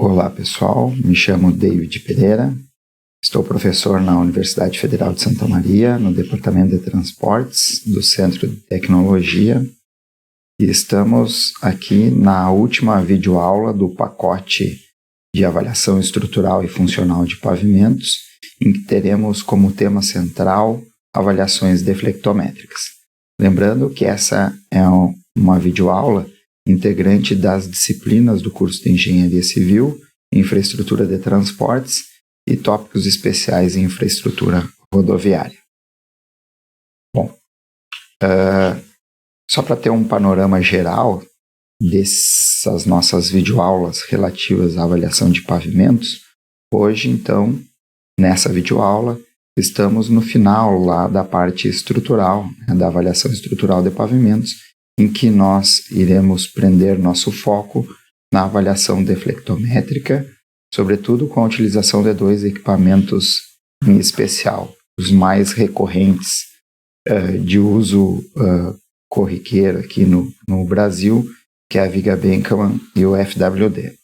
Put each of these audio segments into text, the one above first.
Olá pessoal, me chamo David Pereira, estou professor na Universidade Federal de Santa Maria, no Departamento de Transportes do Centro de Tecnologia, e estamos aqui na última videoaula do pacote de avaliação estrutural e funcional de pavimentos, em que teremos como tema central avaliações deflectométricas. Lembrando que essa é uma videoaula integrante das disciplinas do curso de Engenharia Civil, Infraestrutura de Transportes e tópicos especiais em Infraestrutura Rodoviária. Bom, só para ter um panorama geral dessas nossas videoaulas relativas à avaliação de pavimentos, hoje, então, nessa videoaula, estamos no final lá da parte estrutural, da avaliação estrutural de pavimentos, em que nós iremos prender nosso foco na avaliação deflectométrica, sobretudo com a utilização de dois equipamentos em especial, os mais recorrentes de uso corriqueiro aqui no Brasil, que é a Viga Benkaman e o FWD.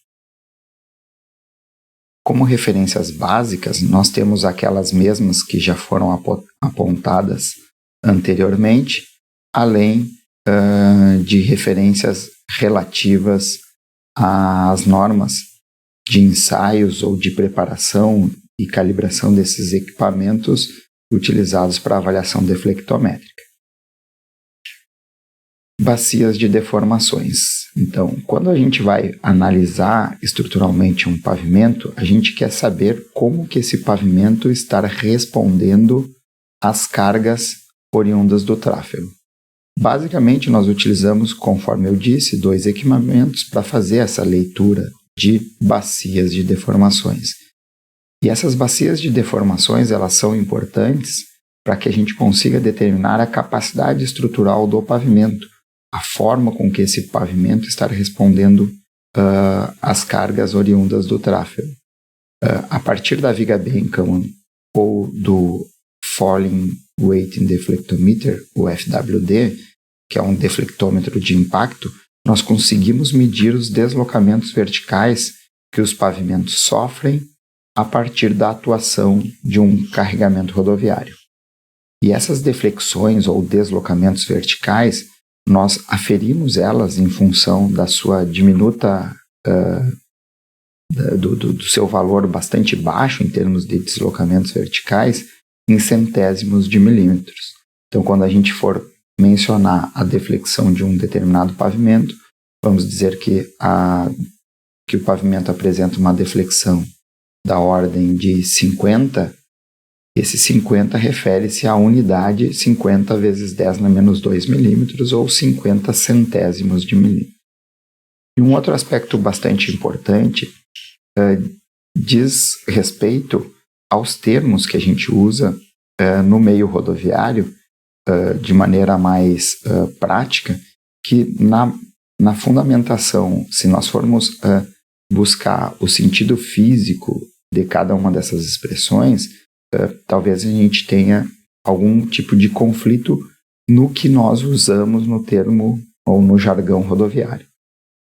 Como referências básicas, nós temos aquelas mesmas que já foram apontadas anteriormente, além de referências relativas às normas de ensaios ou de preparação e calibração desses equipamentos utilizados para avaliação deflectométrica. Bacias de deformações. Então, quando a gente vai analisar estruturalmente um pavimento, a gente quer saber como que esse pavimento está respondendo às cargas oriundas do tráfego. Basicamente, nós utilizamos, conforme eu disse, dois equipamentos para fazer essa leitura de bacias de deformações. E essas bacias de deformações, elas são importantes para que a gente consiga determinar a capacidade estrutural do pavimento, a forma com que esse pavimento está respondendo às cargas oriundas do tráfego. A partir da Viga Benkaman ou do Falling Weighting Deflectometer, o FWD, que é um deflectômetro de impacto, nós conseguimos medir os deslocamentos verticais que os pavimentos sofrem a partir da atuação de um carregamento rodoviário. E essas deflexões ou deslocamentos verticais, nós aferimos elas em função da sua diminuta, do seu valor bastante baixo em termos de deslocamentos verticais, em centésimos de milímetros. Então, quando a gente for mencionar a deflexão de um determinado pavimento, vamos dizer que o pavimento apresenta uma deflexão da ordem de 50, esse 50 refere-se à unidade 50 vezes 10 na menos 2 milímetros, ou 50 centésimos de milímetro. E um outro aspecto bastante importante diz respeito aos termos que a gente usa no meio rodoviário, de maneira mais prática, que na fundamentação, se nós formos buscar o sentido físico de cada uma dessas expressões, talvez a gente tenha algum tipo de conflito no que nós usamos no termo ou no jargão rodoviário.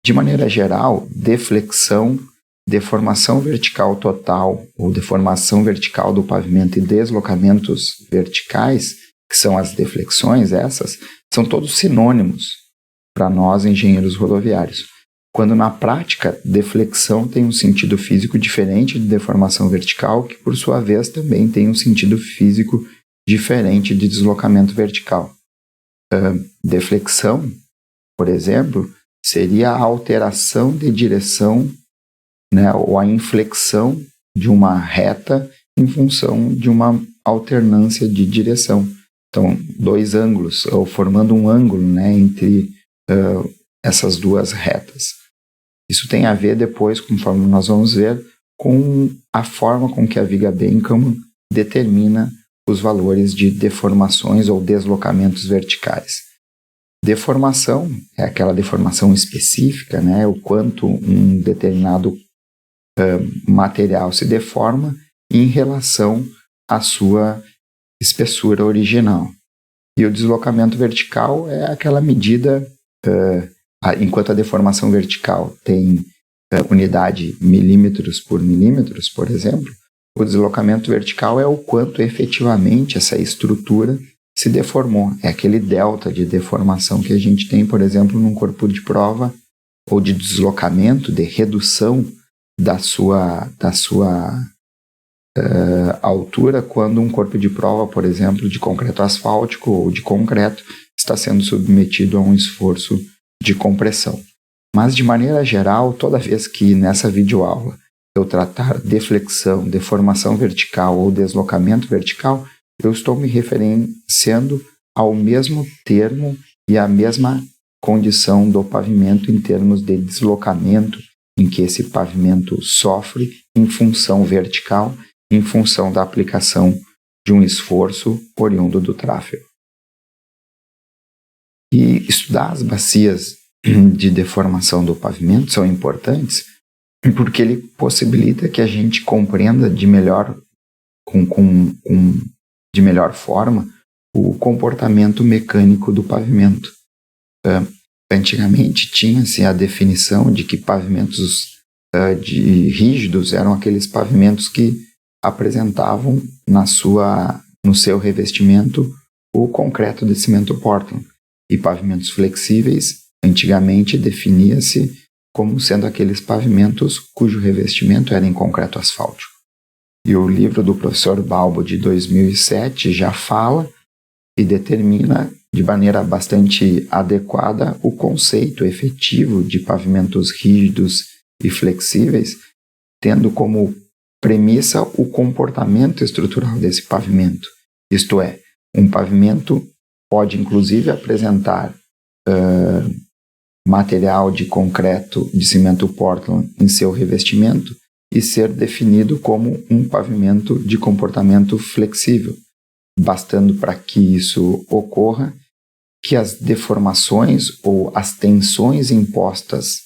De maneira geral, deflexão, deformação vertical total ou deformação vertical do pavimento e deslocamentos verticais, que são as deflexões, essas, são todos sinônimos para nós, engenheiros rodoviários. Quando na prática, deflexão tem um sentido físico diferente de deformação vertical, que por sua vez também tem um sentido físico diferente de deslocamento vertical. Deflexão, por exemplo, seria a alteração de direção, né, ou a inflexão de uma reta em função de uma alternância de direção. Então, dois ângulos, ou formando um ângulo, né, entre essas duas retas. Isso tem a ver depois, conforme nós vamos ver, com a forma com que a Viga Benkaman determina os valores de deformações ou deslocamentos verticais. Deformação é aquela deformação específica, né, o quanto um determinado material se deforma em relação à sua espessura original. E o deslocamento vertical é aquela medida, enquanto a deformação vertical tem unidade milímetros por milímetros, por exemplo, o deslocamento vertical é o quanto efetivamente essa estrutura se deformou. É aquele delta de deformação que a gente tem, por exemplo, num corpo de prova ou de deslocamento, de redução da sua altura quando um corpo de prova, por exemplo, de concreto asfáltico ou de concreto, está sendo submetido a um esforço de compressão. Mas, de maneira geral, toda vez que nessa videoaula eu tratar deflexão, deformação vertical ou deslocamento vertical, eu estou me referenciando ao mesmo termo e à mesma condição do pavimento em termos de deslocamento em que esse pavimento sofre em função vertical, em função da aplicação de um esforço oriundo do tráfego. E estudar as bacias de deformação do pavimento são importantes porque ele possibilita que a gente compreenda de melhor forma o comportamento mecânico do pavimento. Antigamente tinha-se a definição de que pavimentos rígidos eram aqueles pavimentos que apresentavam no seu revestimento o concreto de cimento Portland. E pavimentos flexíveis, antigamente definia-se como sendo aqueles pavimentos cujo revestimento era em concreto asfáltico. E o livro do professor Balbo de 2007 já fala e determina de maneira bastante adequada o conceito efetivo de pavimentos rígidos e flexíveis, tendo como premissa o comportamento estrutural desse pavimento. Isto é, um pavimento pode inclusive apresentar material de concreto de cimento Portland em seu revestimento e ser definido como um pavimento de comportamento flexível, bastando para que isso ocorra que as deformações ou as tensões impostas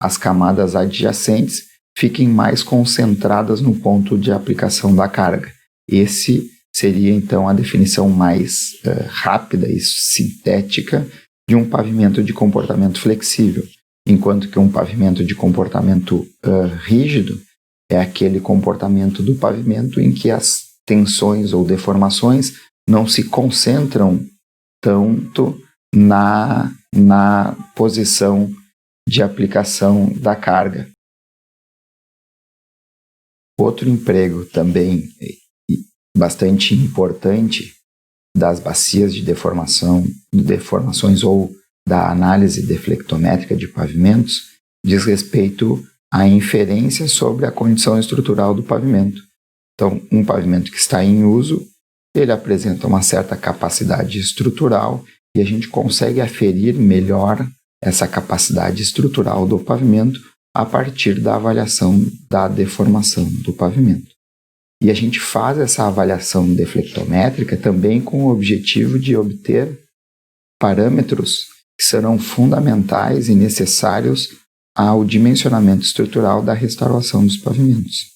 às camadas adjacentes fiquem mais concentradas no ponto de aplicação da carga. Esse seria então a definição mais rápida e sintética de um pavimento de comportamento flexível, enquanto que um pavimento de comportamento rígido é aquele comportamento do pavimento em que as tensões ou deformações não se concentram tanto na posição de aplicação da carga. Outro emprego também bastante importante das bacias de deformações ou da análise deflectométrica de pavimentos diz respeito à inferência sobre a condição estrutural do pavimento. Então, um pavimento que está em uso, ele apresenta uma certa capacidade estrutural e a gente consegue aferir melhor essa capacidade estrutural do pavimento a partir da avaliação da deformação do pavimento. E a gente faz essa avaliação deflectométrica também com o objetivo de obter parâmetros que serão fundamentais e necessários ao dimensionamento estrutural da restauração dos pavimentos.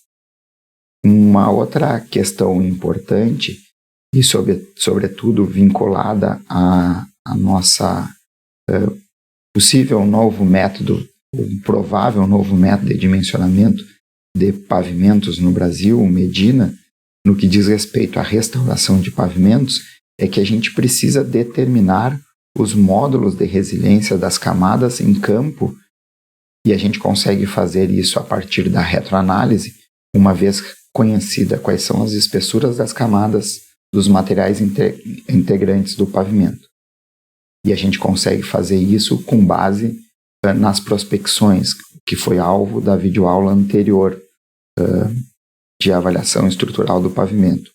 Uma outra questão importante, e sobretudo vinculada à nossa possível novo método, um provável novo método de dimensionamento de pavimentos no Brasil, o Medina, no que diz respeito à restauração de pavimentos, é que a gente precisa determinar os módulos de resiliência das camadas em campo, e a gente consegue fazer isso a partir da retroanálise, uma vez conhecida quais são as espessuras das camadas dos materiais integrantes do pavimento. E a gente consegue fazer isso com base nas prospecções, que foi alvo da videoaula anterior de avaliação estrutural do pavimento.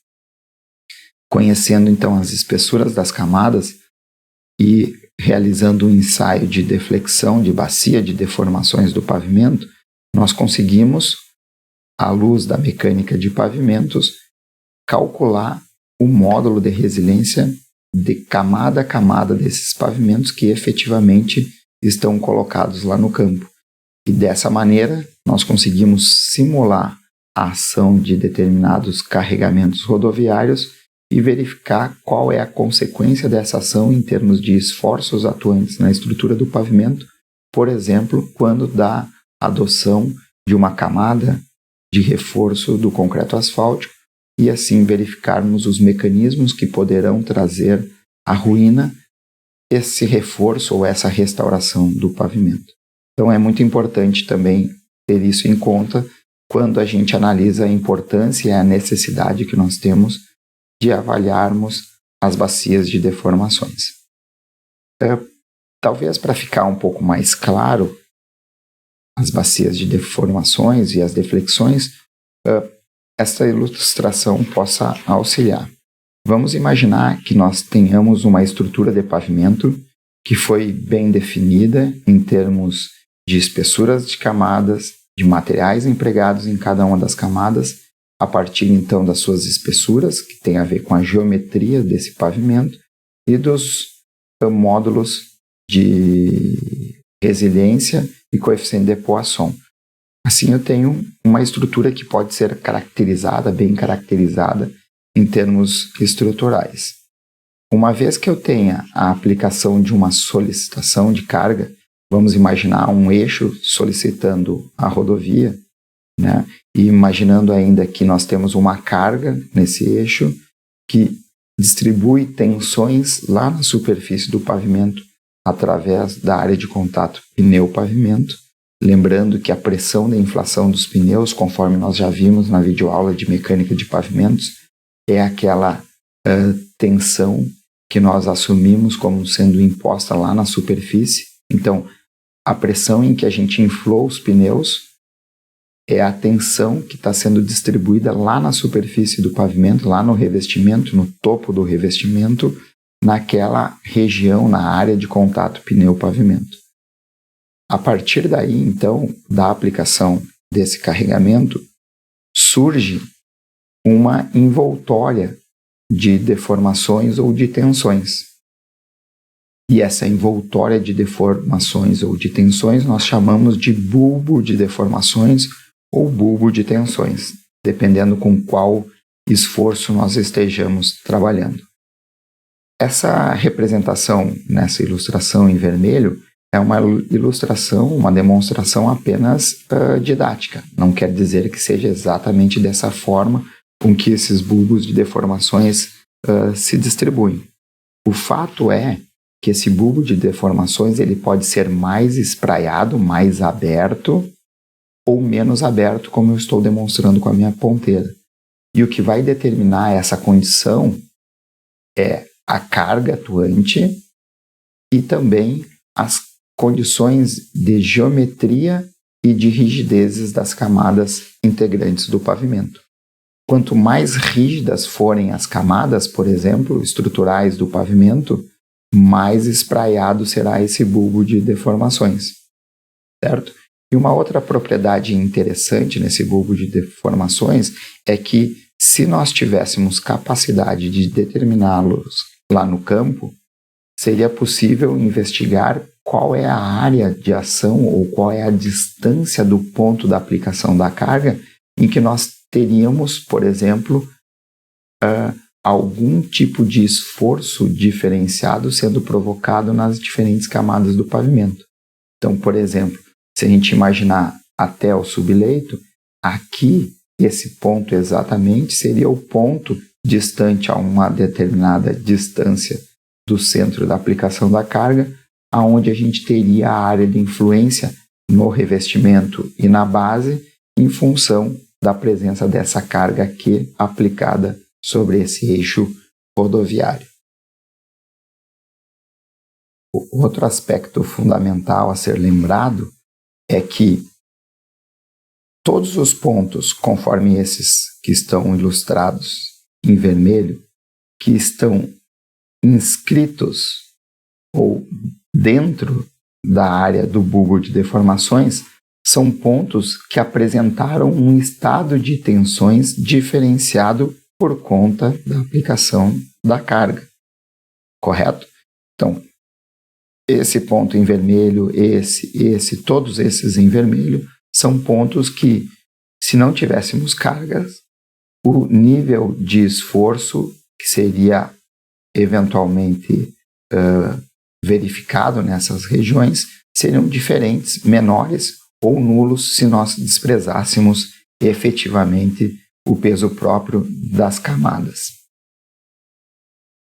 Conhecendo então as espessuras das camadas e realizando um ensaio de deflexão de bacia de deformações do pavimento, nós conseguimos, à luz da mecânica de pavimentos, calcular o módulo de resiliência de camada a camada desses pavimentos que efetivamente estão colocados lá no campo. E dessa maneira, nós conseguimos simular a ação de determinados carregamentos rodoviários e verificar qual é a consequência dessa ação em termos de esforços atuantes na estrutura do pavimento, por exemplo, quando da adoção de uma camada de reforço do concreto asfáltico e assim verificarmos os mecanismos que poderão trazer à ruína esse reforço ou essa restauração do pavimento. Então é muito importante também ter isso em conta quando a gente analisa a importância e a necessidade que nós temos de avaliarmos as bacias de deformações. Talvez para ficar um pouco mais claro as bacias de deformações e as deflexões, esta ilustração possa auxiliar. Vamos imaginar que nós tenhamos uma estrutura de pavimento que foi bem definida em termos de espessuras de camadas, de materiais empregados em cada uma das camadas, a partir então das suas espessuras, que tem a ver com a geometria desse pavimento, e dos módulos de resiliência e coeficiente de Poisson. Assim eu tenho uma estrutura que pode ser caracterizada, bem caracterizada em termos estruturais. Uma vez que eu tenha a aplicação de uma solicitação de carga, vamos imaginar um eixo solicitando a rodovia, né? E imaginando ainda que nós temos uma carga nesse eixo que distribui tensões lá na superfície do pavimento através da área de contato pneu-pavimento. Lembrando que a pressão da inflação dos pneus, conforme nós já vimos na videoaula de mecânica de pavimentos, é aquela tensão que nós assumimos como sendo imposta lá na superfície. Então, a pressão em que a gente inflou os pneus é a tensão que está sendo distribuída lá na superfície do pavimento, lá no revestimento, no topo do revestimento, naquela região, na área de contato pneu-pavimento. A partir daí, então, da aplicação desse carregamento, surge uma envoltória de deformações ou de tensões. E essa envoltória de deformações ou de tensões nós chamamos de bulbo de deformações ou bulbo de tensões, dependendo com qual esforço nós estejamos trabalhando. Essa representação nessa ilustração em vermelho é uma ilustração, uma demonstração apenas didática. Não quer dizer que seja exatamente dessa forma com que esses bulbos de deformações se distribuem. O fato é que esse bulbo de deformações ele pode ser mais espraiado, mais aberto ou menos aberto, como eu estou demonstrando com a minha ponteira. E o que vai determinar essa condição é a carga atuante e também as condições de geometria e de rigidezes das camadas integrantes do pavimento. Quanto mais rígidas forem as camadas, por exemplo, estruturais do pavimento, mais espraiado será esse bulbo de deformações, certo? E uma outra propriedade interessante nesse bulbo de deformações é que, se nós tivéssemos capacidade de determiná-los lá no campo, seria possível investigar qual é a área de ação ou qual é a distância do ponto da aplicação da carga em que nós teríamos, por exemplo, algum tipo de esforço diferenciado sendo provocado nas diferentes camadas do pavimento. Então, por exemplo, se a gente imaginar até o subleito, aqui, esse ponto exatamente seria o ponto distante a uma determinada distância do centro da aplicação da carga, aonde a gente teria a área de influência no revestimento e na base em função da presença dessa carga aqui aplicada sobre esse eixo rodoviário. O outro aspecto fundamental a ser lembrado é que todos os pontos, conforme esses que estão ilustrados em vermelho, que estão inscritos ou dentro da área do bulbo de deformações, são pontos que apresentaram um estado de tensões diferenciado por conta da aplicação da carga, correto? Então, esse ponto em vermelho, todos esses em vermelho, são pontos que, se não tivéssemos cargas, o nível de esforço que seria eventualmente verificado nessas regiões seriam diferentes, menores ou nulos se nós desprezássemos efetivamente o peso próprio das camadas.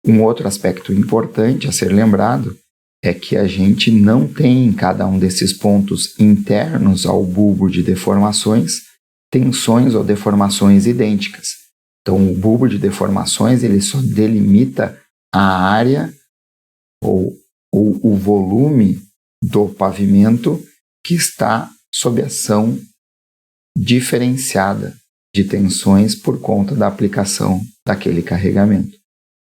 Um outro aspecto importante a ser lembrado é que a gente não tem em cada um desses pontos internos ao bulbo de deformações tensões ou deformações idênticas. Então, o bulbo de deformações ele só delimita a área ou o volume do pavimento que está sob ação diferenciada de tensões por conta da aplicação daquele carregamento.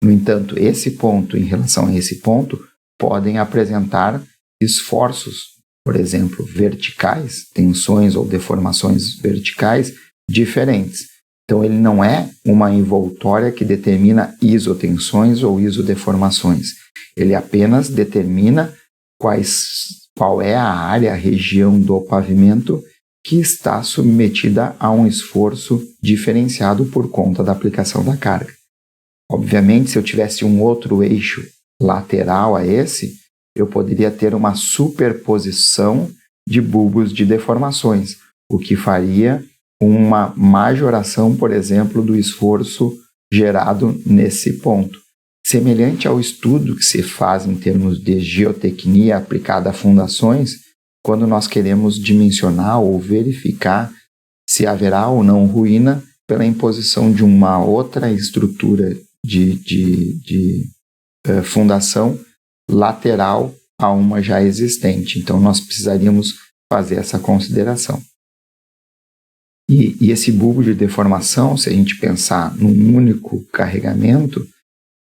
No entanto, esse ponto em relação a esse ponto podem apresentar esforços, por exemplo, verticais, tensões ou deformações verticais diferentes. Então, ele não é uma envoltória que determina isotensões ou isodeformações. Ele apenas determina qual é a área, a região do pavimento que está submetida a um esforço diferenciado por conta da aplicação da carga. Obviamente, se eu tivesse um outro eixo lateral a esse, eu poderia ter uma superposição de bulbos de deformações, o que faria uma majoração, por exemplo, do esforço gerado nesse ponto. Semelhante ao estudo que se faz em termos de geotecnia aplicada a fundações, quando nós queremos dimensionar ou verificar se haverá ou não ruína pela imposição de uma outra estrutura de fundação lateral a uma já existente. Então, nós precisaríamos fazer essa consideração. E esse bulbo de deformação, se a gente pensar num único carregamento,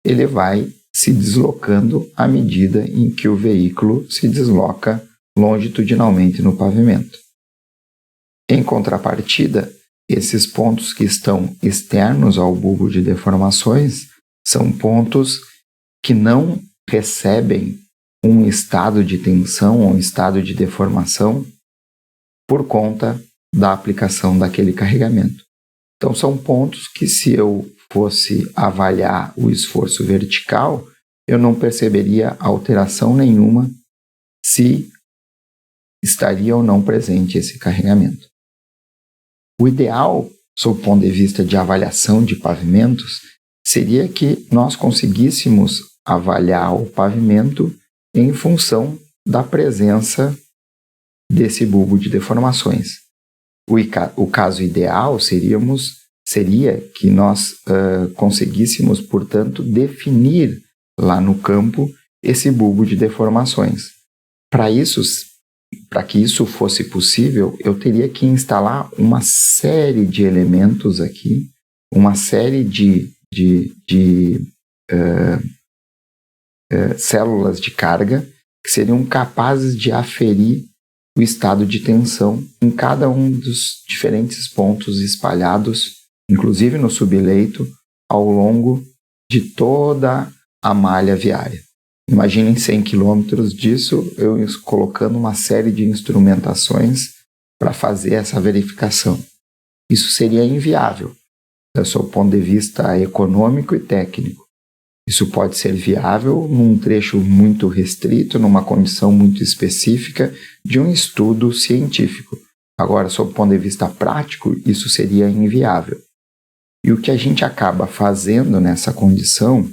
ele vai se deslocando à medida em que o veículo se desloca longitudinalmente no pavimento. Em contrapartida, esses pontos que estão externos ao bulbo de deformações são pontos que não recebem um estado de tensão ou um estado de deformação por conta da aplicação daquele carregamento. Então, são pontos que, se eu fosse avaliar o esforço vertical, eu não perceberia alteração nenhuma se estaria ou não presente esse carregamento. O ideal, sob o ponto de vista de avaliação de pavimentos, seria que nós conseguíssemos avaliar o pavimento em função da presença desse bulbo de deformações. O caso ideal seria que nós conseguíssemos, portanto, definir lá no campo esse bulbo de deformações. Para que isso fosse possível, eu teria que instalar uma série de elementos aqui, uma série de células de carga que seriam capazes de aferir o estado de tensão em cada um dos diferentes pontos espalhados, inclusive no subleito, ao longo de toda a malha viária. Imaginem 100 quilômetros disso, eu colocando uma série de instrumentações para fazer essa verificação. Isso seria inviável, do seu ponto de vista econômico e técnico. Isso pode ser viável num trecho muito restrito, numa condição muito específica de um estudo científico. Agora, sob o ponto de vista prático, isso seria inviável. E o que a gente acaba fazendo nessa condição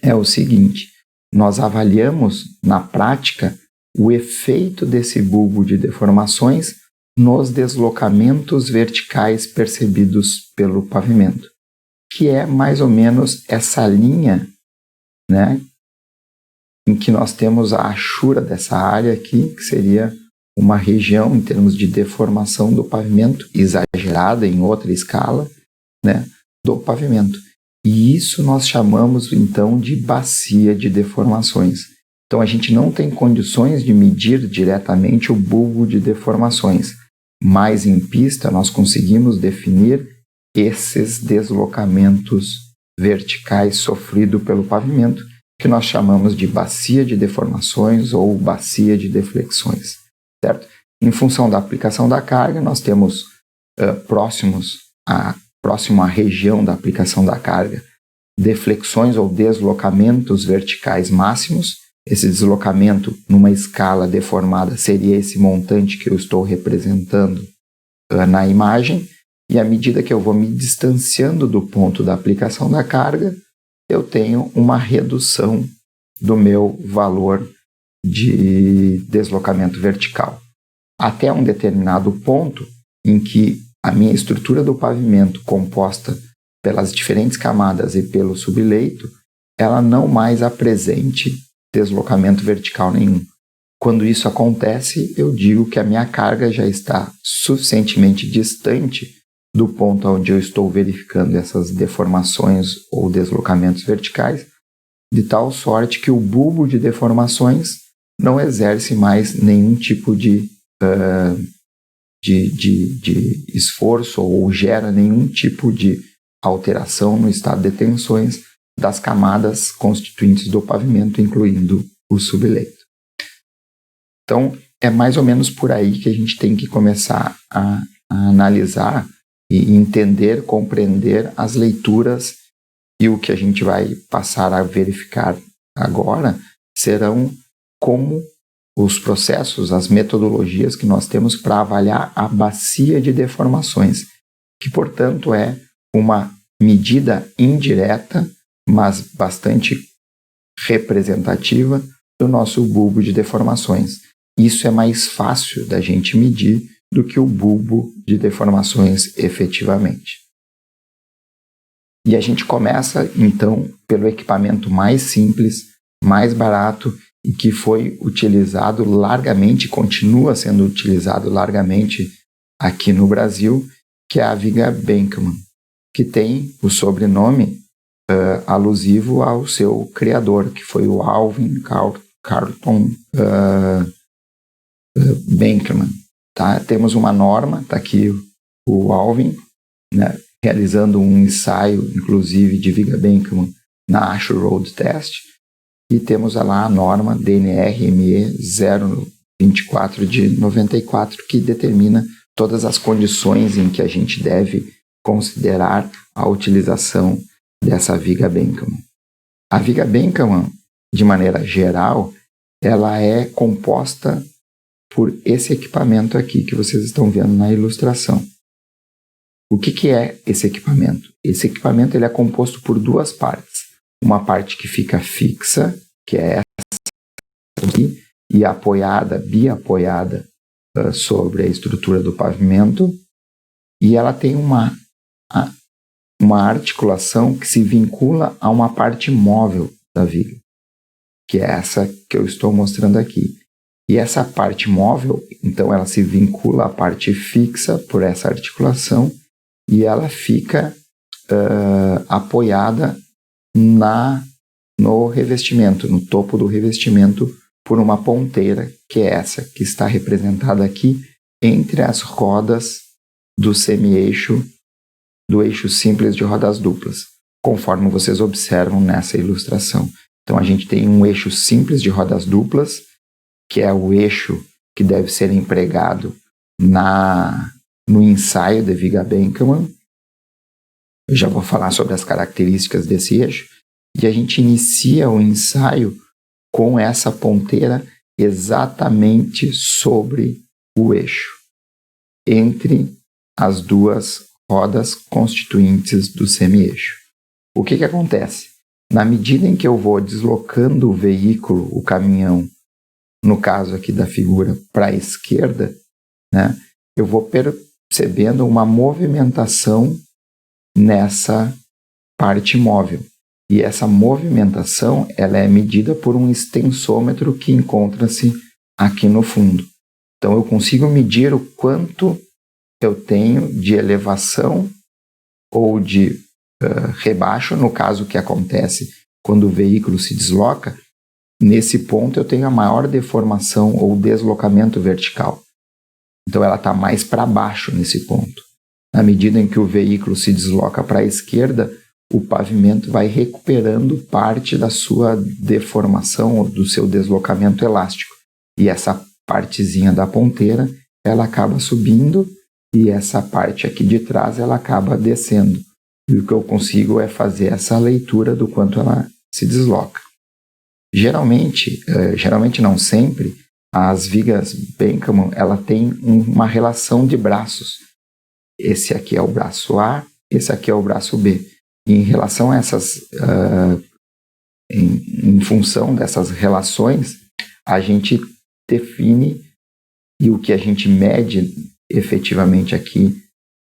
é o seguinte: nós avaliamos na prática o efeito desse bulbo de deformações nos deslocamentos verticais percebidos pelo pavimento, que é mais ou menos essa linha, né, em que nós temos a achura dessa área aqui, que seria uma região em termos de deformação do pavimento, exagerada em outra escala, né, do pavimento. E isso nós chamamos, então, de bacia de deformações. Então, a gente não tem condições de medir diretamente o bulbo de deformações, mas em pista nós conseguimos definir esses deslocamentos verticais sofridos pelo pavimento, que nós chamamos de bacia de deformações ou bacia de deflexões, certo? Em função da aplicação da carga, nós temos próximo à região da aplicação da carga, deflexões ou deslocamentos verticais máximos. esse deslocamento numa escala deformada seria esse montante que eu estou representando na imagem, e à medida que eu vou me distanciando do ponto da aplicação da carga, eu tenho uma redução do meu valor de deslocamento vertical. Até um determinado ponto em que a minha estrutura do pavimento, composta pelas diferentes camadas e pelo subleito, ela não mais apresente deslocamento vertical nenhum. Quando isso acontece, eu digo que a minha carga já está suficientemente distante do ponto onde eu estou verificando essas deformações ou deslocamentos verticais, de tal sorte que o bulbo de deformações não exerce mais nenhum tipo de esforço ou gera nenhum tipo de alteração no estado de tensões das camadas constituintes do pavimento, incluindo o subleito. Então, é mais ou menos por aí que a gente tem que começar a analisar e entender, compreender as leituras, e o que a gente vai passar a verificar agora serão como os processos, as metodologias que nós temos para avaliar a bacia de deformações, que, portanto, é uma medida indireta, mas bastante representativa do nosso bulbo de deformações. Isso é mais fácil da gente medir do que o bulbo de deformações efetivamente. E a gente começa, então, pelo equipamento mais simples, mais barato e que foi utilizado largamente, continua sendo utilizado largamente aqui no Brasil, que é a viga Benckmann, que tem o sobrenome alusivo ao seu criador, que foi o Alvin Carlton Benckmann. Tá? Temos uma norma, está aqui o Alvin, né, realizando um ensaio, inclusive, de viga Benckmann na Ashur Road Test, e temos lá a norma DNR-ME 024 de 94, que determina todas as condições em que a gente deve considerar a utilização dessa viga Benckmann. A viga Benckmann, de maneira geral, ela é composta por esse equipamento aqui que vocês estão vendo na ilustração. O que é esse equipamento? Esse equipamento ele é composto por duas partes. Uma parte que fica fixa, que é essa aqui, e apoiada, biapoiada sobre a estrutura do pavimento, e ela tem uma articulação que se vincula a uma parte móvel da viga, que é essa que eu estou mostrando aqui. E essa parte móvel, então, ela se vincula à parte fixa por essa articulação e ela fica apoiada no revestimento, no topo do revestimento, por uma ponteira, que é essa que está representada aqui entre as rodas do semi-eixo, do eixo simples de rodas duplas, conforme vocês observam nessa ilustração. Então, a gente tem um eixo simples de rodas duplas, que é o eixo que deve ser empregado no ensaio de viga Benckmann. Eu já vou falar sobre as características desse eixo. E a gente inicia o ensaio com essa ponteira exatamente sobre o eixo, entre as duas rodas constituintes do semi-eixo. O que acontece? Na medida em que eu vou deslocando o veículo, o caminhão, no caso aqui da figura, para a esquerda, né, eu vou percebendo uma movimentação nessa parte móvel. E essa movimentação ela é medida por um extensômetro que encontra-se aqui no fundo. Então, eu consigo medir o quanto eu tenho de elevação ou de rebaixo, no caso que acontece quando o veículo se desloca. Nesse ponto eu tenho a maior deformação ou deslocamento vertical. Então ela está mais para baixo nesse ponto. Na medida em que o veículo se desloca para a esquerda, o pavimento vai recuperando parte da sua deformação ou do seu deslocamento elástico. E essa partezinha da ponteira, ela acaba subindo e essa parte aqui de trás, ela acaba descendo. E o que eu consigo é fazer essa leitura do quanto ela se desloca. Geralmente não sempre, as vigas Benkaman, ela tem uma relação de braços. Esse aqui é o braço A, esse aqui é o braço B. E em relação a essas, em função dessas relações, a gente define, e o que a gente mede efetivamente aqui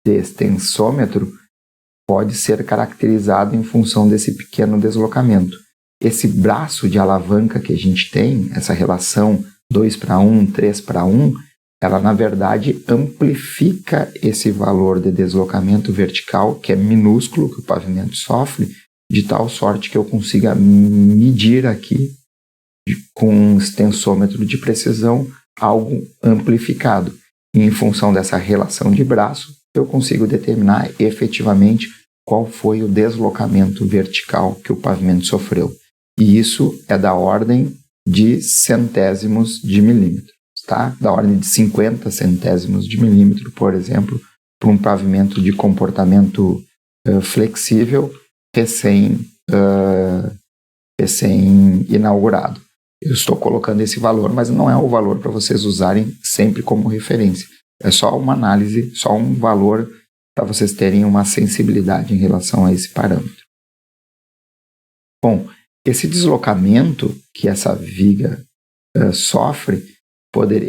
de extensômetro pode ser caracterizado em função desse pequeno deslocamento. Esse braço de alavanca que a gente tem, essa relação 2:1, 3:1, ela na verdade amplifica esse valor de deslocamento vertical, que é minúsculo, que o pavimento sofre, de tal sorte que eu consiga medir aqui com um extensômetro de precisão algo amplificado. E em função dessa relação de braço, eu consigo determinar efetivamente qual foi o deslocamento vertical que o pavimento sofreu. E isso é da ordem de centésimos de milímetro, tá? Da ordem de 50 centésimos de milímetro, por exemplo, para um pavimento de comportamento flexível recém-inaugurado. Eu estou colocando esse valor, mas não é o valor para vocês usarem sempre como referência. É só uma análise, só um valor para vocês terem uma sensibilidade em relação a esse parâmetro. Bom, esse deslocamento que essa viga sofre,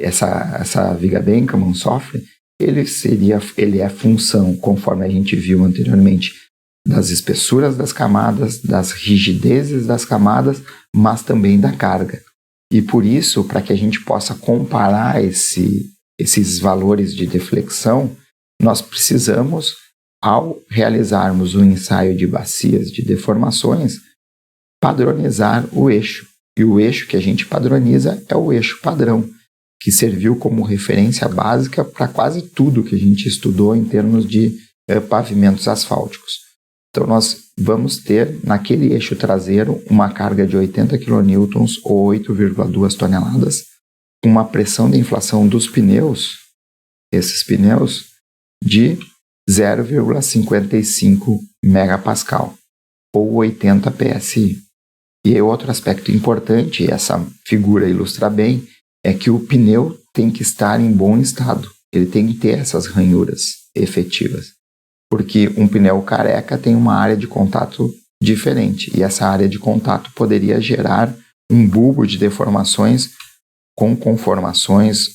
essa viga Benkaman sofre, ele é função, conforme a gente viu anteriormente, das espessuras das camadas, das rigidezes das camadas, mas também da carga. E por isso, para que a gente possa comparar esses valores de deflexão, nós precisamos, ao realizarmos um ensaio de bacias de deformações, padronizar o eixo. E o eixo que a gente padroniza é o eixo padrão, que serviu como referência básica para quase tudo que a gente estudou em termos de pavimentos asfálticos. Então, nós vamos ter, naquele eixo traseiro, uma carga de 80 kN ou 8,2 toneladas, uma pressão de inflação dos pneus, esses pneus, de 0,55 megapascal, ou 80 PSI. E outro aspecto importante, e essa figura ilustra bem, é que o pneu tem que estar em bom estado. Ele tem que ter essas ranhuras efetivas. Porque um pneu careca tem uma área de contato diferente. E essa área de contato poderia gerar um bulbo de deformações com conformações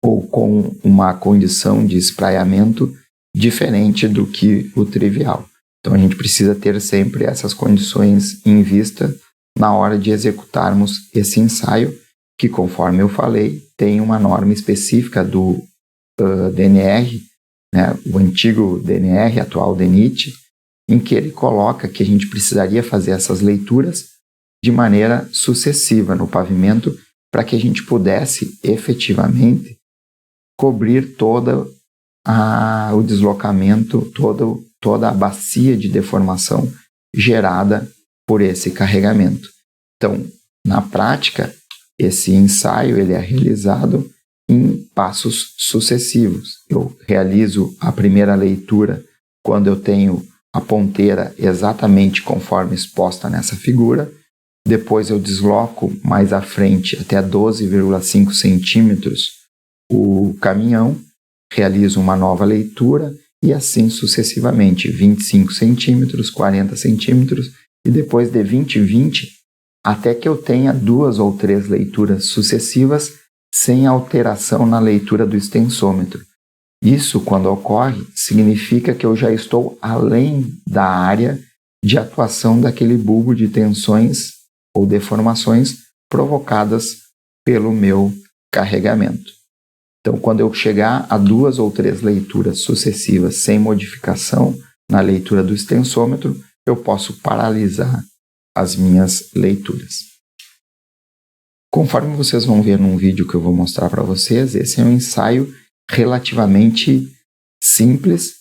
ou com uma condição de espraiamento diferente do que o trivial. Então a gente precisa ter sempre essas condições em vista na hora de executarmos esse ensaio, que, conforme eu falei, tem uma norma específica do DNR, né, o antigo DNR, atual DNIT, em que ele coloca que a gente precisaria fazer essas leituras de maneira sucessiva no pavimento para que a gente pudesse efetivamente cobrir todo o deslocamento, toda a bacia de deformação gerada por esse carregamento. Então, na prática, esse ensaio ele é realizado em passos sucessivos. Eu realizo a primeira leitura quando eu tenho a ponteira exatamente conforme exposta nessa figura. Depois eu desloco mais à frente até 12,5 centímetros o caminhão, realizo uma nova leitura e assim sucessivamente, 25 centímetros, 40 centímetros e depois de 20, até que eu tenha 2 ou 3 leituras sucessivas sem alteração na leitura do extensômetro. Isso, quando ocorre, significa que eu já estou além da área de atuação daquele bulbo de tensões ou deformações provocadas pelo meu carregamento. Então, quando eu chegar a 2 ou 3 leituras sucessivas sem modificação na leitura do extensômetro, eu posso paralisar as minhas leituras. Conforme vocês vão ver num vídeo que eu vou mostrar para vocês, esse é um ensaio relativamente simples,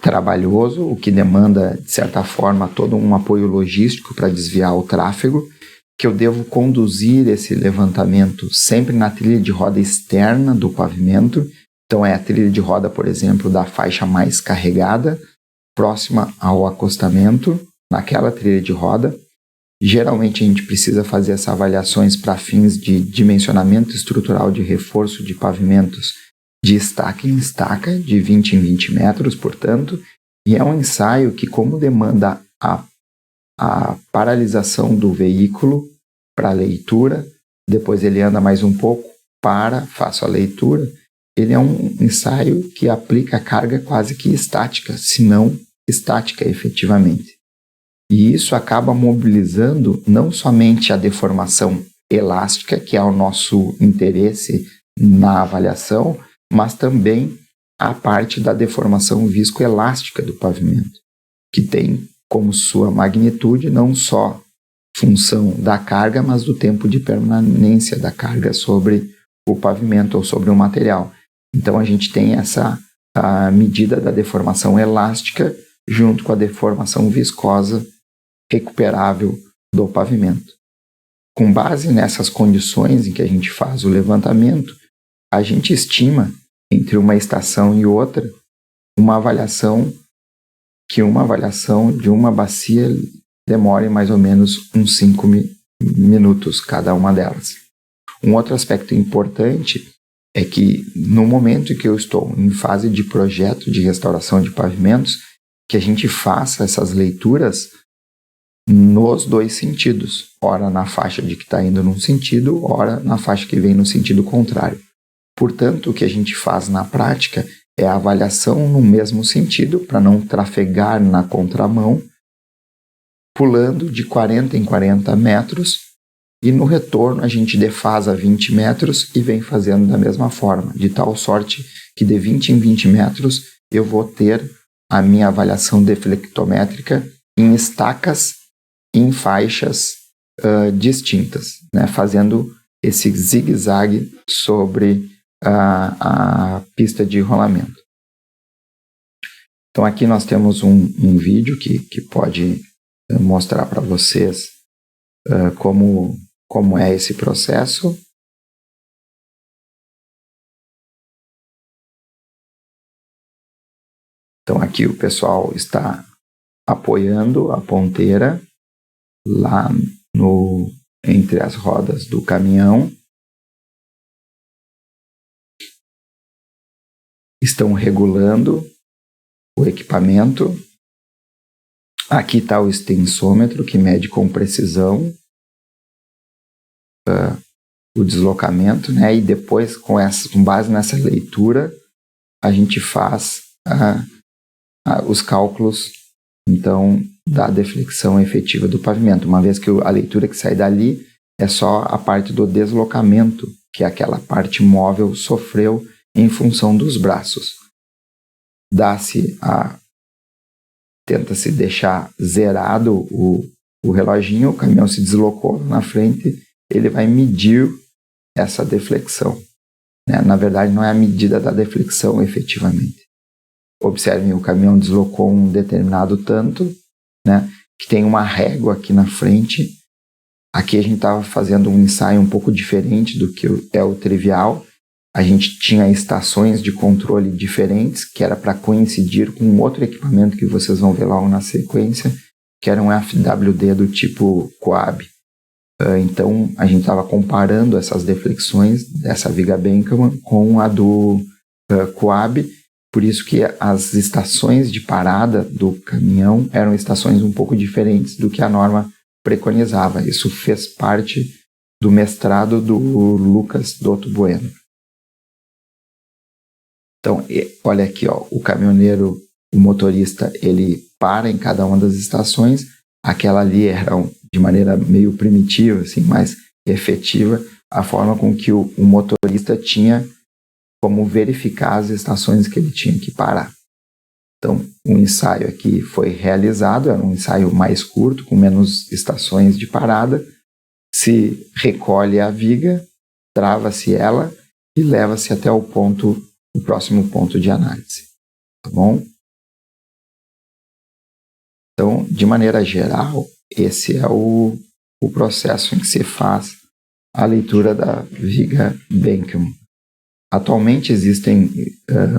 trabalhoso, o que demanda, de certa forma, todo um apoio logístico para desviar o tráfego, que eu devo conduzir esse levantamento sempre na trilha de roda externa do pavimento. Então, é a trilha de roda, por exemplo, da faixa mais carregada, próxima ao acostamento, naquela trilha de roda. Geralmente a gente precisa fazer essas avaliações para fins de dimensionamento estrutural de reforço de pavimentos de estaca em estaca, de 20 em 20 metros, portanto, e é um ensaio que, como demanda a paralisação do veículo para a leitura, depois ele anda mais um pouco, faço a leitura, ele é um ensaio que aplica a carga quase que estática, se não estática efetivamente. E isso acaba mobilizando não somente a deformação elástica, que é o nosso interesse na avaliação, mas também a parte da deformação viscoelástica do pavimento, que tem como sua magnitude não só função da carga, mas do tempo de permanência da carga sobre o pavimento ou sobre o material. Então a gente tem a medida da deformação elástica junto com a deformação viscosa recuperável do pavimento. Com base nessas condições em que a gente faz o levantamento, a gente estima, entre uma estação e outra, uma avaliação de uma bacia demore mais ou menos uns 5 minutos cada uma delas. Um outro aspecto importante é que no momento em que eu estou em fase de projeto de restauração de pavimentos, que a gente faça essas leituras nos dois sentidos, ora na faixa de que está indo num sentido, ora na faixa que vem no sentido contrário. Portanto, o que a gente faz na prática é a avaliação no mesmo sentido, para não trafegar na contramão, pulando de 40 em 40 metros, e no retorno a gente defasa 20 metros e vem fazendo da mesma forma, de tal sorte que de 20 em 20 metros eu vou ter a minha avaliação deflectométrica em estacas, em faixas distintas, né? Fazendo esse zigue-zague sobre a pista de rolamento. Então aqui nós temos um vídeo que pode mostrar para vocês como é esse processo. Então aqui o pessoal está apoiando a ponteira lá entre as rodas do caminhão. Estão regulando o equipamento. Aqui está o extensômetro que mede com precisão o deslocamento, né? E depois, com base nessa leitura, a gente faz os cálculos, então, da deflexão efetiva do pavimento, uma vez que a leitura que sai dali é só a parte do deslocamento, que é aquela parte móvel sofreu em função dos braços. Tenta-se deixar zerado o reloginho, o caminhão se deslocou na frente, ele vai medir essa deflexão, né? Na verdade, não é a medida da deflexão efetivamente. Observem, o caminhão deslocou um determinado tanto, né, que tem uma régua aqui na frente. Aqui a gente estava fazendo um ensaio um pouco diferente do que é o trivial. A gente tinha estações de controle diferentes, que era para coincidir com outro equipamento que vocês vão ver logo na sequência, que era um FWD do tipo Coab. Então, a gente estava comparando essas deflexões dessa viga Benkaman com a do Coab, por isso que as estações de parada do caminhão eram estações um pouco diferentes do que a norma preconizava. Isso fez parte do mestrado do Lucas Dotto Bueno. Então, olha aqui, ó, o caminhoneiro, o motorista, ele para em cada uma das estações. Aquela ali era de maneira meio primitiva, assim, mais efetiva, a forma com que o motorista tinha como verificar as estações que ele tinha que parar. Então, o ensaio aqui foi realizado, era um ensaio mais curto, com menos estações de parada. Se recolhe a viga, trava-se ela e leva-se até o próximo ponto de análise. Tá bom? Então, de maneira geral, esse é o processo em que se faz a leitura da viga Benkaman. Atualmente existem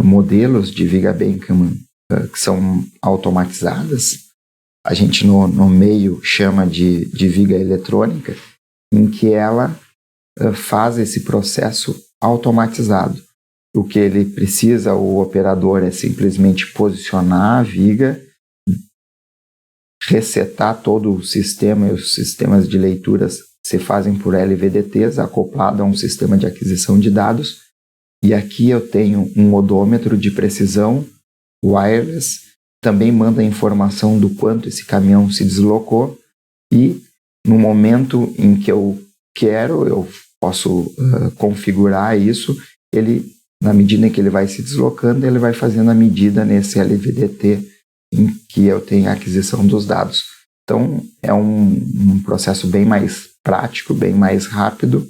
modelos de viga Benkaman que são automatizadas. a gente no meio chama de viga eletrônica, em que ela faz esse processo automatizado. O que ele precisa, o operador, é simplesmente posicionar a viga, resetar todo o sistema, e os sistemas de leituras se fazem por LVDTs, acoplado a um sistema de aquisição de dados. E aqui eu tenho um odômetro de precisão wireless, também manda a informação do quanto esse caminhão se deslocou, e no momento em que eu quero, eu posso configurar isso. Ele, na medida em que ele vai se deslocando, ele vai fazendo a medida nesse LVDT em que eu tenho a aquisição dos dados. Então, é um processo bem mais prático, bem mais rápido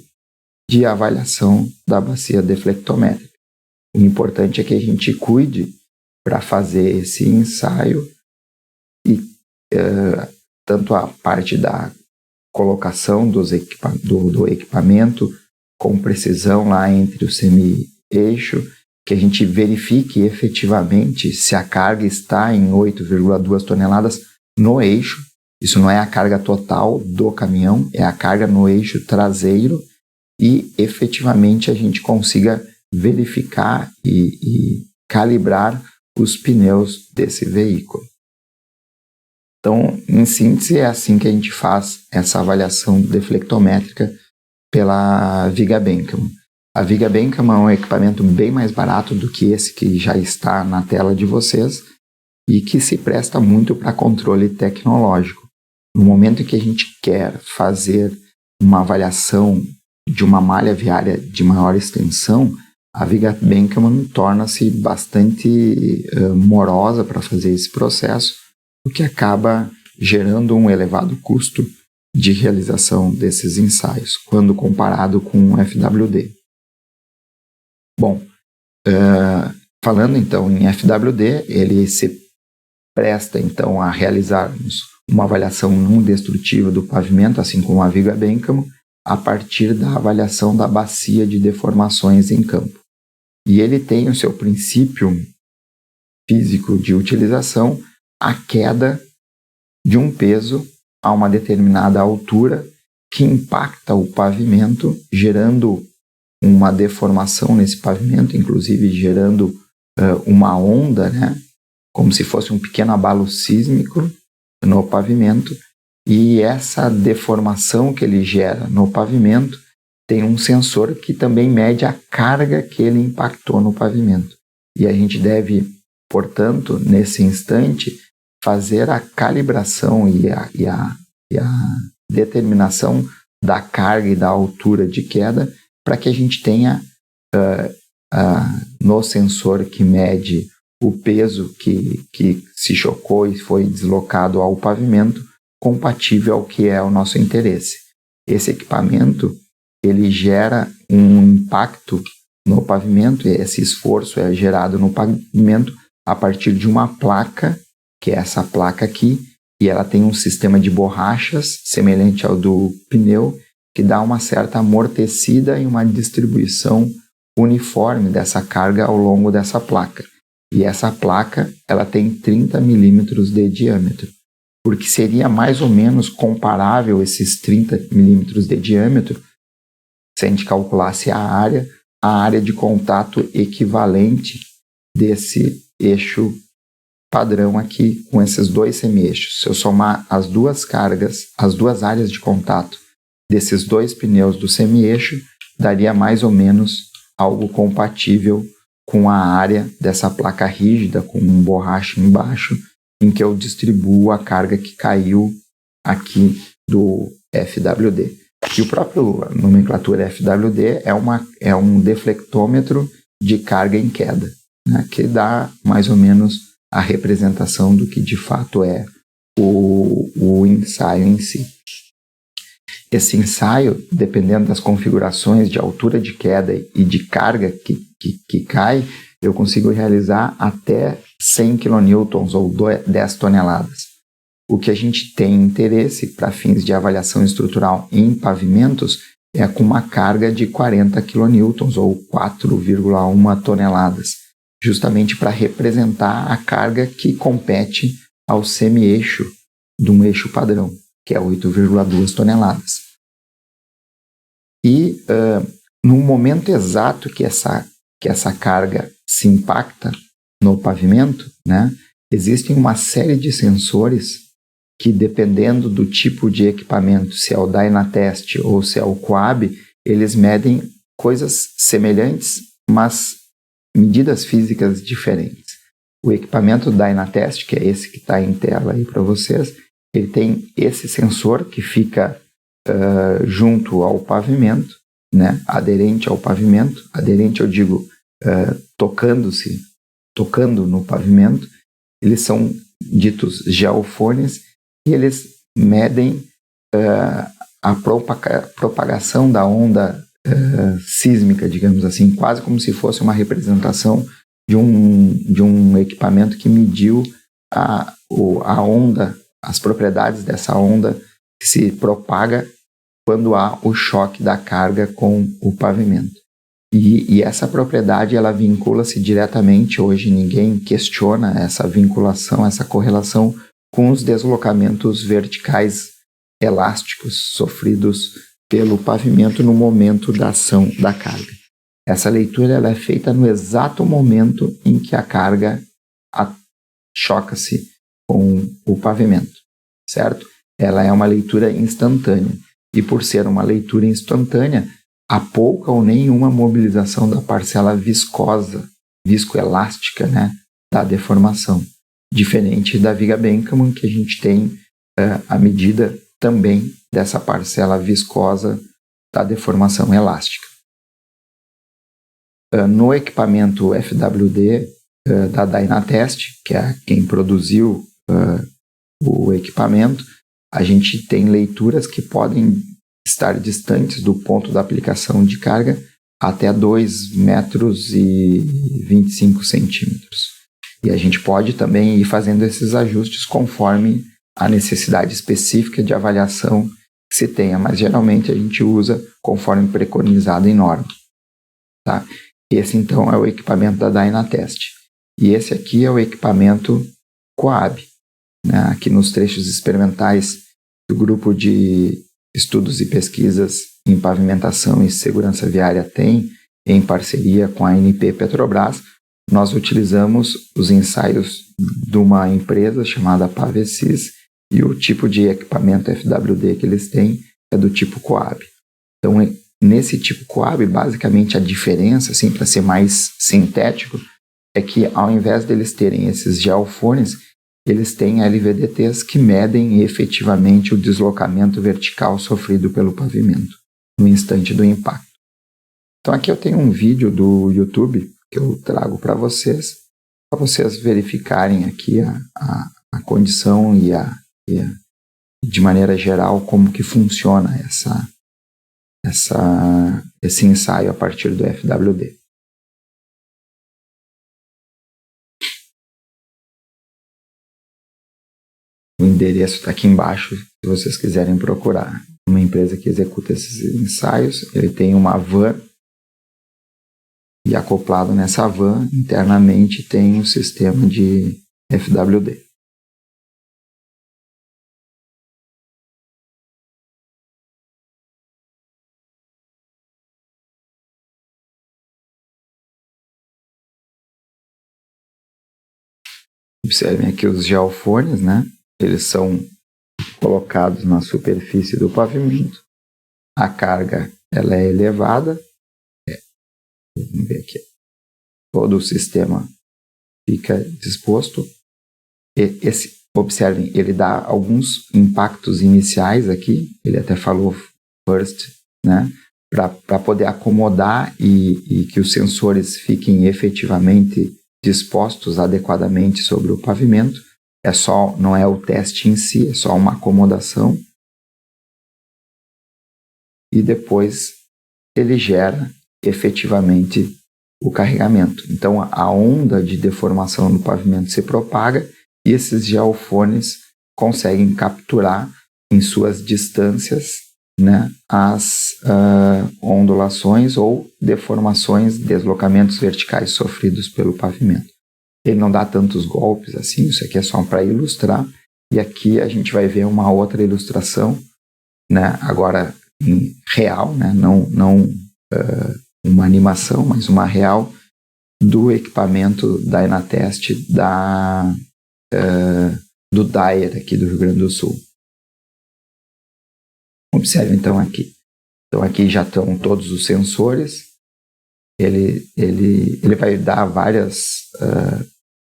de avaliação da bacia deflectométrica. O importante é que a gente cuide para fazer esse ensaio e tanto a parte da colocação do equipamento com precisão lá entre o semi-eixo, que a gente verifique efetivamente se a carga está em 8,2 toneladas no eixo. Isso não é a carga total do caminhão, é a carga no eixo traseiro, e efetivamente a gente consiga verificar e calibrar os pneus desse veículo. Então, em síntese, é assim que a gente faz essa avaliação deflectométrica pela viga Benkaman. A viga Benkaman é um equipamento bem mais barato do que esse que já está na tela de vocês e que se presta muito para controle tecnológico. No momento em que a gente quer fazer uma avaliação de uma malha viária de maior extensão, a viga Benkaman torna-se bastante morosa para fazer esse processo, o que acaba gerando um elevado custo de realização desses ensaios, quando comparado com o FWD. Bom, falando então em FWD, ele se presta então a realizarmos uma avaliação não destrutiva do pavimento, assim como a viga Benkaman, a partir da avaliação da bacia de deformações em campo. E ele tem o seu princípio físico de utilização, a queda de um peso a uma determinada altura que impacta o pavimento, gerando uma deformação nesse pavimento, inclusive gerando uma onda, né? Como se fosse um pequeno abalo sísmico no pavimento. E essa deformação que ele gera no pavimento tem um sensor que também mede a carga que ele impactou no pavimento. E a gente deve, portanto, nesse instante, fazer a calibração e a determinação da carga e da altura de queda para que a gente tenha no sensor que mede o peso que se chocou e foi deslocado ao pavimento compatível ao que é o nosso interesse. Esse equipamento ele gera um impacto no pavimento, e esse esforço é gerado no pavimento a partir de uma placa, que é essa placa aqui, e ela tem um sistema de borrachas semelhante ao do pneu, que dá uma certa amortecida e uma distribuição uniforme dessa carga ao longo dessa placa. E essa placa ela tem 30 milímetros de diâmetro, porque seria mais ou menos comparável esses 30 milímetros de diâmetro se a gente calculasse a área de contato equivalente desse eixo padrão aqui com esses dois semi-eixos. Se eu somar as duas cargas, as duas áreas de contato desses dois pneus do semi-eixo, daria mais ou menos algo compatível com a área dessa placa rígida com um borracha embaixo, em que eu distribuo a carga que caiu aqui do FWD. E o próprio nomenclatura FWD é um deflectômetro de carga em queda, né, que dá mais ou menos a representação do que de fato é o ensaio em si. Esse ensaio, dependendo das configurações de altura de queda e de carga que cai, eu consigo realizar até 100 kN ou 10 toneladas. O que a gente tem interesse para fins de avaliação estrutural em pavimentos é com uma carga de 40 kN ou 4,1 toneladas, justamente para representar a carga que compete ao semi-eixo de um eixo padrão, que é 8,2 toneladas. E no momento exato que essa carga se impacta no pavimento, né, existem uma série de sensores que, dependendo do tipo de equipamento, se é o Dynatest ou se é o Coab, eles medem coisas semelhantes, mas medidas físicas diferentes. O equipamento Dynatest, que é esse que está em tela aí para vocês, ele tem esse sensor que fica junto ao pavimento, né, aderente ao pavimento. Aderente, eu digo, tocando no pavimento. Eles são ditos geofones e eles medem a propagação da onda sísmica, digamos assim, quase como se fosse uma representação de um equipamento que mediu a onda, as propriedades dessa onda que se propaga quando há o choque da carga com o pavimento. E essa propriedade, ela vincula-se diretamente, hoje ninguém questiona essa vinculação, essa correlação com os deslocamentos verticais elásticos sofridos pelo pavimento no momento da ação da carga. Essa leitura ela é feita no exato momento em que a carga choca-se com o pavimento, certo? Ela é uma leitura instantânea. E por ser uma leitura instantânea, há pouca ou nenhuma mobilização da parcela viscoelástica, né, da deformação. Diferente da viga Benkaman, que a gente tem a medida também dessa parcela viscosa da deformação elástica. No equipamento FWD da Dynatest, que é quem produziu o equipamento, a gente tem leituras que podem estar distantes do ponto da aplicação de carga até 2,25 metros. E a gente pode também ir fazendo esses ajustes conforme a necessidade específica de avaliação que se tenha, mas geralmente a gente usa conforme preconizado em norma. Tá? Esse então é o equipamento da Dynatest. E esse aqui é o equipamento Coab. Né? Aqui nos trechos experimentais do grupo de estudos e pesquisas em pavimentação e segurança viária tem, em parceria com a ANP Petrobras, nós utilizamos os ensaios de uma empresa chamada Pavesis e o tipo de equipamento FWD que eles têm é do tipo Coab. Então, nesse tipo Coab, basicamente a diferença, assim, para ser mais sintético, é que ao invés deles terem esses geofones, eles têm LVDTs que medem efetivamente o deslocamento vertical sofrido pelo pavimento no instante do impacto. Então aqui eu tenho um vídeo do YouTube que eu trago para vocês verificarem aqui a condição e de maneira geral como que funciona esse ensaio a partir do FWD. O endereço está aqui embaixo, se vocês quiserem procurar. Uma empresa que executa esses ensaios, ele tem uma van e acoplado nessa van, internamente, tem um sistema de FWD. Observem aqui os geofones, né? Eles são colocados na superfície do pavimento. A carga ela é elevada. Vamos ver aqui. Todo o sistema fica disposto. Observem, ele dá alguns impactos iniciais aqui. Ele até falou first, né? Para poder acomodar e que os sensores fiquem efetivamente dispostos adequadamente sobre o pavimento. Não é o teste em si, é só uma acomodação. E depois ele gera efetivamente o carregamento. Então a onda de deformação no pavimento se propaga e esses geofones conseguem capturar em suas distâncias, né, as ondulações ou deformações, deslocamentos verticais sofridos pelo pavimento. Ele não dá tantos golpes assim, isso aqui é só para ilustrar, E aqui a gente vai ver uma outra ilustração, né? Agora em real, né? Não uma animação, mas uma real do equipamento da Enatest do Dyer aqui do Rio Grande do Sul. Observe então aqui. Então aqui já estão todos os sensores. Ele vai dar várias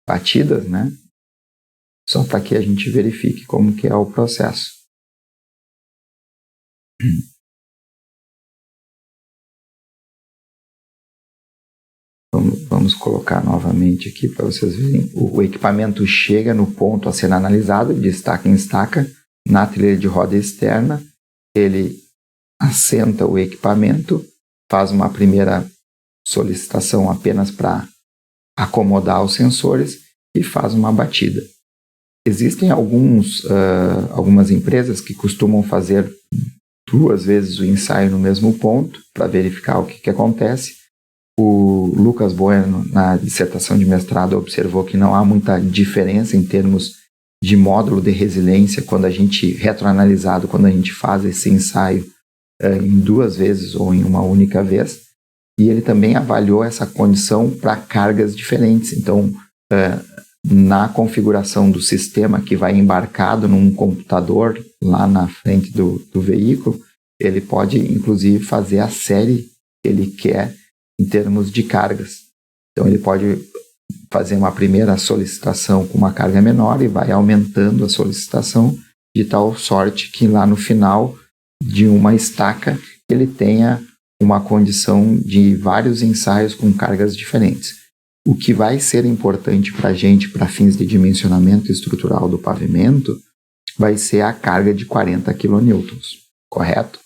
batidas, né? Só para que a gente verifique como que é o processo. Vamos colocar novamente aqui para vocês verem. O equipamento chega no ponto a ser analisado, de estaca em estaca, na trilha de roda externa. Ele assenta o equipamento, faz uma primeira solicitação apenas para acomodar os sensores e faz uma batida. Existem algumas empresas que costumam fazer 2 vezes o ensaio no mesmo ponto para verificar o que acontece. O Lucas Bueno, na dissertação de mestrado, observou que não há muita diferença em termos de módulo de resiliência quando a gente retroanalisado, quando a gente faz esse ensaio em 2 vezes ou em uma única vez. E ele também avaliou essa condição para cargas diferentes. Então, na configuração do sistema que vai embarcado num computador lá na frente do veículo, ele pode, inclusive, fazer a série que ele quer em termos de cargas. Então, ele pode fazer uma primeira solicitação com uma carga menor e vai aumentando a solicitação de tal sorte que lá no final de uma estaca ele tenha uma condição de vários ensaios com cargas diferentes. O que vai ser importante para a gente, para fins de dimensionamento estrutural do pavimento, vai ser a carga de 40 kN, correto?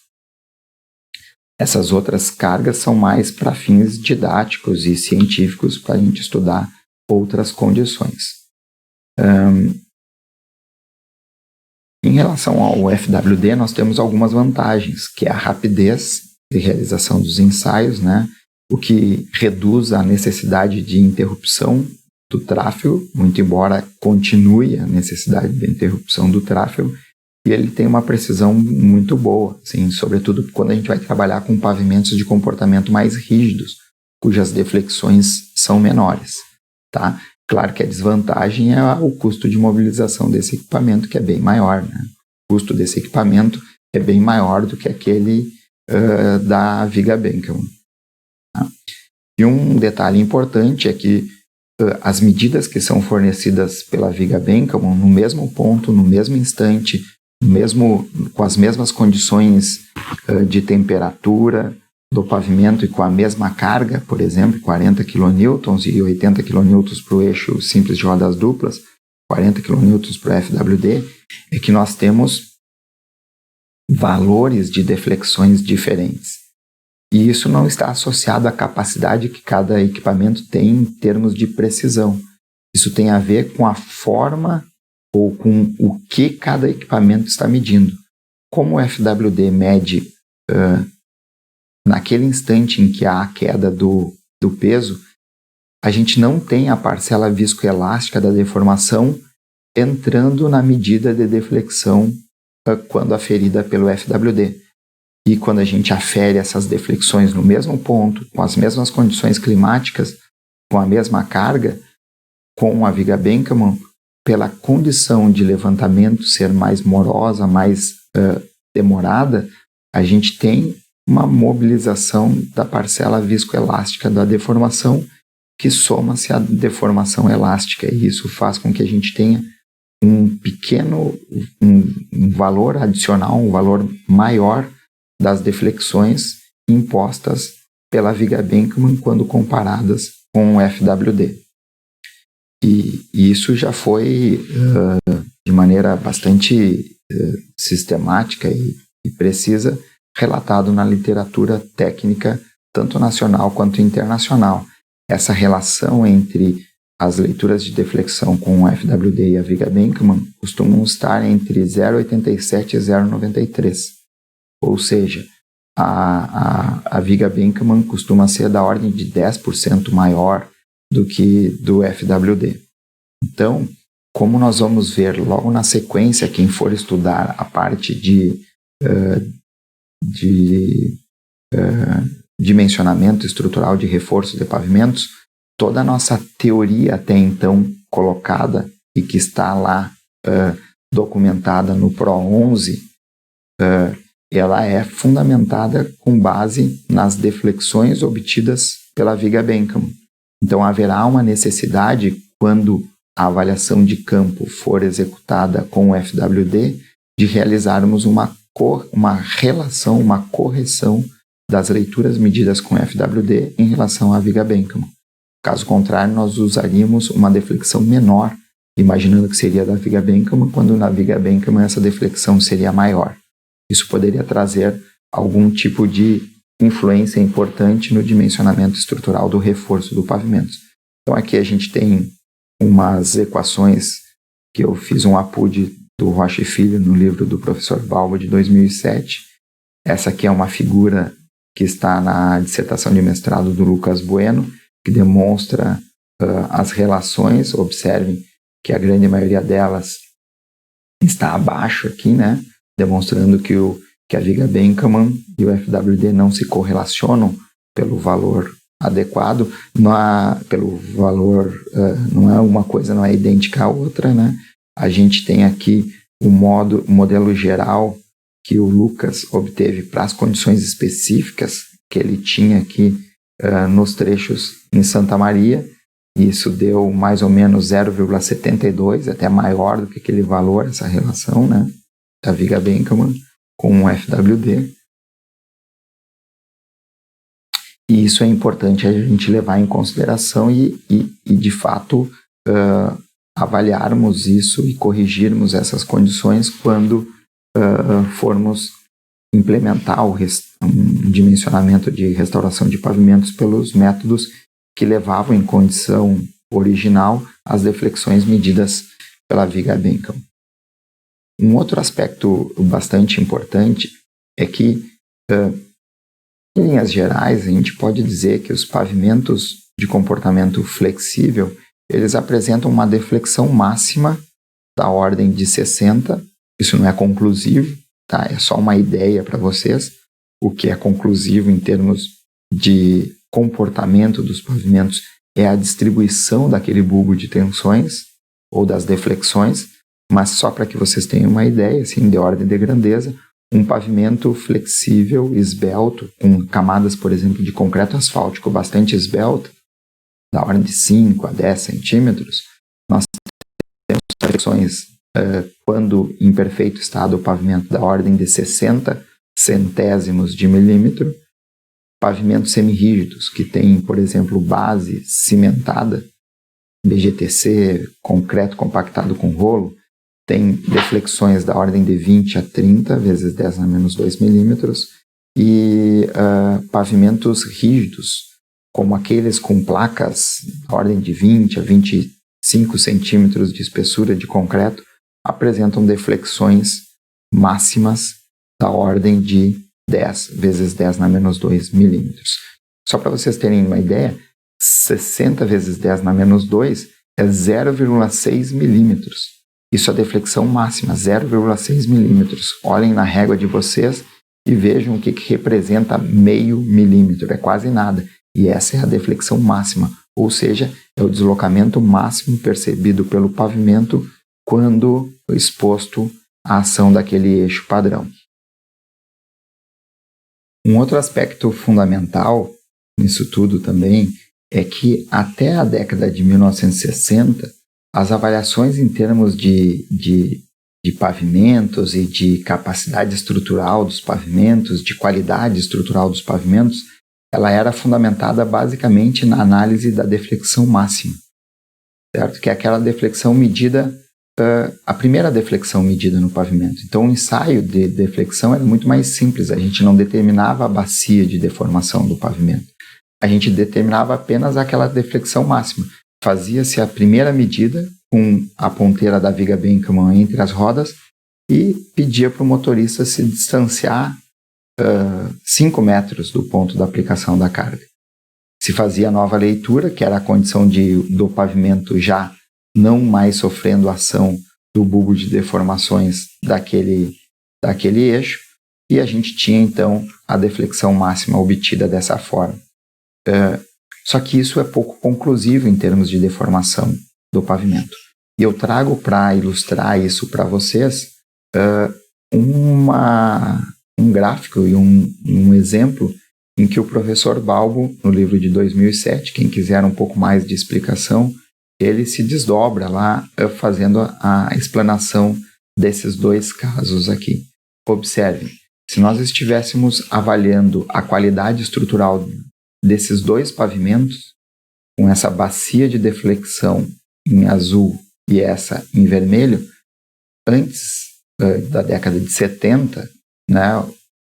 Essas outras cargas são mais para fins didáticos e científicos para a gente estudar outras condições. Em relação ao FWD, nós temos algumas vantagens, que é a rapidez de realização dos ensaios, né? O que reduz a necessidade de interrupção do tráfego, muito embora continue a necessidade de interrupção do tráfego, e ele tem uma precisão muito boa, assim, sobretudo quando a gente vai trabalhar com pavimentos de comportamento mais rígidos, cujas deflexões são menores, tá? Claro que a desvantagem é o custo de mobilização desse equipamento, que é bem maior, né? O custo desse equipamento é bem maior do que aquele da Viga Benkelman. Tá? E um detalhe importante é que as medidas que são fornecidas pela Viga Benkelman, no mesmo ponto, no mesmo instante, com as mesmas condições de temperatura do pavimento e com a mesma carga, por exemplo, 40 kN e 80 kN para o eixo simples de rodas duplas, 40 kN para o FWD, é que nós temos valores de deflexões diferentes. E isso não está associado à capacidade que cada equipamento tem em termos de precisão. Isso tem a ver com a forma ou com o que cada equipamento está medindo. Como o FWD mede naquele instante em que há a queda do peso, a gente não tem a parcela viscoelástica da deformação entrando na medida de deflexão quando aferida pelo FWD. E quando a gente afere essas deflexões no mesmo ponto, com as mesmas condições climáticas, com a mesma carga, com a Viga Benkelman, pela condição de levantamento ser mais morosa, mais demorada, a gente tem uma mobilização da parcela viscoelástica da deformação que soma-se à deformação elástica, e isso faz com que a gente tenha um valor adicional, um valor maior das deflexões impostas pela Viga Benkelman quando comparadas com o FWD. E isso já foi, de maneira bastante sistemática e precisa, relatado na literatura técnica, tanto nacional quanto internacional. Essa relação entre as leituras de deflexão com o FWD e a Viga Benkelman costumam estar entre 0,87 e 0,93. Ou seja, a Viga Benkelman costuma ser da ordem de 10% maior do que do FWD. Então, como nós vamos ver logo na sequência, quem for estudar a parte de dimensionamento estrutural de reforço de pavimentos, toda a nossa teoria até então colocada e que está lá documentada no PRO 11, ela é fundamentada com base nas deflexões obtidas pela viga Bentham. Então haverá uma necessidade, quando a avaliação de campo for executada com o FWD, de realizarmos uma relação, uma correção das leituras medidas com FWD em relação à viga Bentham. Caso contrário, nós usaríamos uma deflexão menor, imaginando que seria da viga Bentham, quando na viga Bentham essa deflexão seria maior. Isso poderia trazer algum tipo de influência importante no dimensionamento estrutural do reforço do pavimento. Então aqui a gente tem umas equações que eu fiz um APUD do Rocha e Filho no livro do professor Balbo de 2007. Essa aqui é uma figura que está na dissertação de mestrado do Lucas Bueno, que demonstra as relações. Observem que a grande maioria delas está abaixo aqui, né? Demonstrando que a viga Bentham e o FWD não se correlacionam pelo valor adequado, pelo valor, não é uma coisa, não é idêntica à outra, né? A gente tem aqui o modelo geral que o Lucas obteve para as condições específicas que ele tinha aqui nos trechos em Santa Maria. Isso deu mais ou menos 0,72, até maior do que aquele valor, essa relação, né, da viga Bentham com o FWD. E isso é importante a gente levar em consideração e de fato, avaliarmos isso e corrigirmos essas condições quando formos implementar um dimensionamento de restauração de pavimentos pelos métodos que levavam em condição original as deflexões medidas pela viga Bentham. Um outro aspecto bastante importante é que, em linhas gerais, a gente pode dizer que os pavimentos de comportamento flexível, eles apresentam uma deflexão máxima da ordem de 60. Isso não é conclusivo, tá? É só uma ideia para vocês. O que é conclusivo em termos de comportamento dos pavimentos é a distribuição daquele bulbo de tensões ou das deflexões, mas só para que vocês tenham uma ideia, assim, de ordem de grandeza, um pavimento flexível, esbelto, com camadas, por exemplo, de concreto asfáltico bastante esbelto, da ordem de 5 a 10 centímetros, nós temos deflexões, quando em perfeito estado, o pavimento da ordem de 60 centésimos de milímetro. Pavimentos semirrígidos, que tem, por exemplo, base cimentada, BGTC, concreto compactado com rolo, tem deflexões da ordem de 20 a 30 vezes 10 a menos 2 milímetros, e pavimentos rígidos, como aqueles com placas da ordem de 20 a 25 centímetros de espessura de concreto, apresentam deflexões máximas da ordem de 10 vezes 10 na menos 2 milímetros. Só para vocês terem uma ideia, 60 vezes 10 na menos 2 é 0,6 milímetros. Isso é a deflexão máxima, 0,6 milímetros. Olhem na régua de vocês e vejam o que representa meio milímetro, é quase nada. E essa é a deflexão máxima, ou seja, é o deslocamento máximo percebido pelo pavimento quando exposto à ação daquele eixo padrão. Um outro aspecto fundamental nisso tudo também é que até a década de 1960, as avaliações em termos de pavimentos e de capacidade estrutural dos pavimentos, de qualidade estrutural dos pavimentos, ela era fundamentada basicamente na análise da deflexão máxima, certo? Que é aquela deflexão medida, a primeira deflexão medida no pavimento. Então o ensaio de deflexão era muito mais simples, a gente não determinava a bacia de deformação do pavimento, a gente determinava apenas aquela deflexão máxima. Fazia-se a primeira medida com a ponteira da viga Bentham entre as rodas e pedia para o motorista se distanciar 5 metros do ponto da aplicação da carga. Se fazia a nova leitura, que era a condição do pavimento já não mais sofrendo a ação do bulbo de deformações daquele eixo, e a gente tinha então a deflexão máxima obtida dessa forma. Só que isso é pouco conclusivo em termos de deformação do pavimento. E eu trago para ilustrar isso para vocês um gráfico e um exemplo em que o professor Balbo, no livro de 2007, quem quiser um pouco mais de explicação, ele se desdobra lá fazendo a explanação desses dois casos aqui. Observem, se nós estivéssemos avaliando a qualidade estrutural desses dois pavimentos, com essa bacia de deflexão em azul e essa em vermelho, antes da década de 70, né,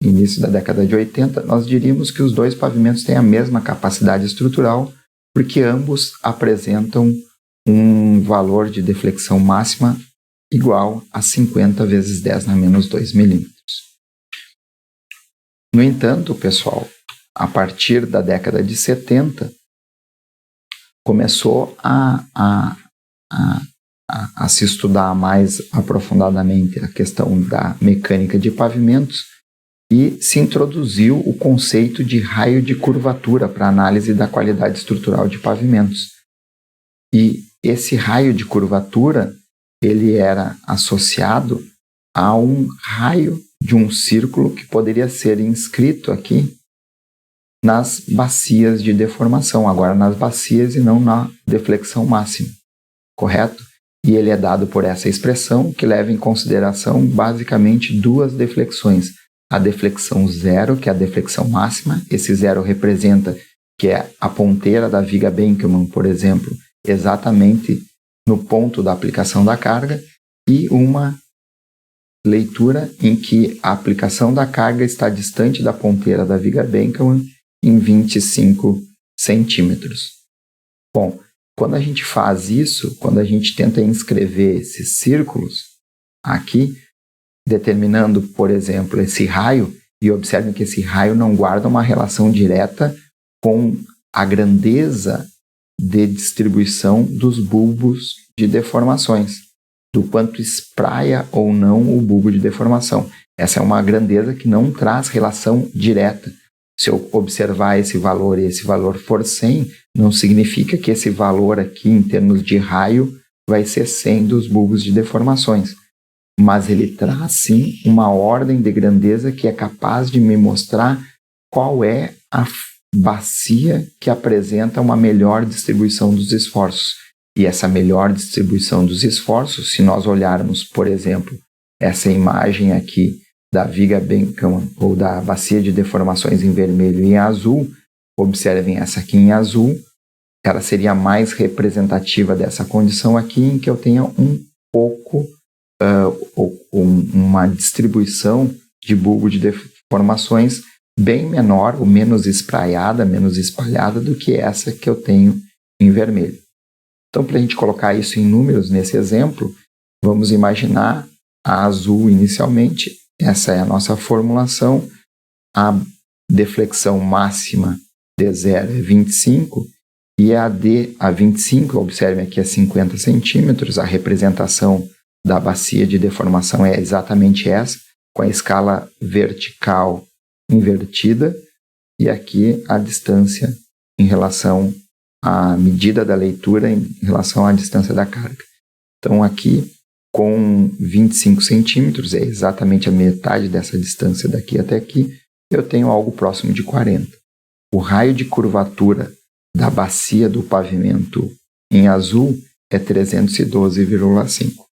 início da década de 80, nós diríamos que os dois pavimentos têm a mesma capacidade estrutural, porque ambos apresentam um valor de deflexão máxima igual a 50 vezes 10 na menos 2 milímetros. No entanto, pessoal, a partir da década de 70, começou a se estudar mais aprofundadamente a questão da mecânica de pavimentos e se introduziu o conceito de raio de curvatura para análise da qualidade estrutural de pavimentos. E esse raio de curvatura, ele era associado a um raio de um círculo que poderia ser inscrito aqui nas bacias de deformação, agora nas bacias e não na deflexão máxima, correto? E ele é dado por essa expressão que leva em consideração basicamente duas deflexões. A deflexão zero, que é a deflexão máxima, esse zero representa que é a ponteira da viga Benkelmann, por exemplo, exatamente no ponto da aplicação da carga, e uma leitura em que a aplicação da carga está distante da ponteira da viga Benkelmann em 25 centímetros. Bom, quando a gente faz isso, quando a gente tenta inscrever esses círculos aqui, determinando, por exemplo, esse raio, e observem que esse raio não guarda uma relação direta com a grandeza de distribuição dos bulbos de deformações, do quanto espraia ou não o bulbo de deformação. Essa é uma grandeza que não traz relação direta. Se eu observar esse valor e esse valor for 100, não significa que esse valor aqui, em termos de raio, vai ser 100 dos bulbos de deformações. Mas ele traz, sim, uma ordem de grandeza que é capaz de me mostrar qual é a bacia que apresenta uma melhor distribuição dos esforços. E essa melhor distribuição dos esforços, se nós olharmos, por exemplo, essa imagem aqui da viga Benkelmann ou da bacia de deformações em vermelho e em azul, observem essa aqui em azul, ela seria mais representativa dessa condição aqui, em que eu tenha um pouco, uma distribuição de bulbo de deformações bem menor, ou menos espraiada, menos espalhada do que essa que eu tenho em vermelho. Então, para a gente colocar isso em números nesse exemplo, vamos imaginar a azul inicialmente. Essa é a nossa formulação. A deflexão máxima D0 é 25 e a D25, observem aqui, é 50 centímetros. A representação da bacia de deformação é exatamente essa, com a escala vertical invertida, e aqui a distância em relação à medida da leitura em relação à distância da carga. Então aqui, com 25 centímetros, é exatamente a metade dessa distância daqui até aqui, eu tenho algo próximo de 40. O raio de curvatura da bacia do pavimento em azul é 312,5.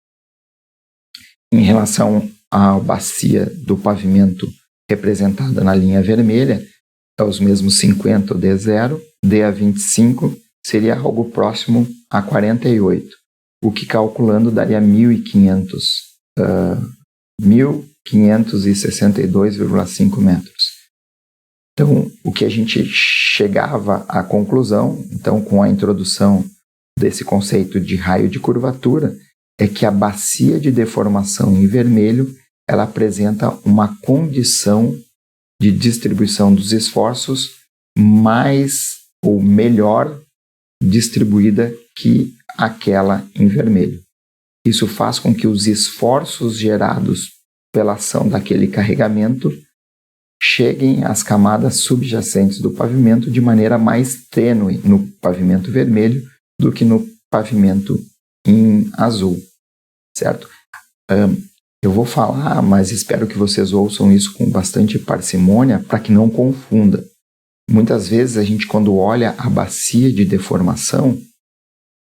Em relação à bacia do pavimento representada na linha vermelha, é os mesmos 50, o D0, D a 25 seria algo próximo a 48, o que calculando daria 1.562,5 metros. Então, o que a gente chegava à conclusão, então, com a introdução desse conceito de raio de curvatura, é que a bacia de deformação em vermelho ela apresenta uma condição de distribuição dos esforços mais ou melhor distribuída que aquela em vermelho. Isso faz com que os esforços gerados pela ação daquele carregamento cheguem às camadas subjacentes do pavimento de maneira mais tênue no pavimento vermelho do que no pavimento em azul, certo? Eu vou falar, mas espero que vocês ouçam isso com bastante parcimônia para que não confunda. Muitas vezes a gente, quando olha a bacia de deformação,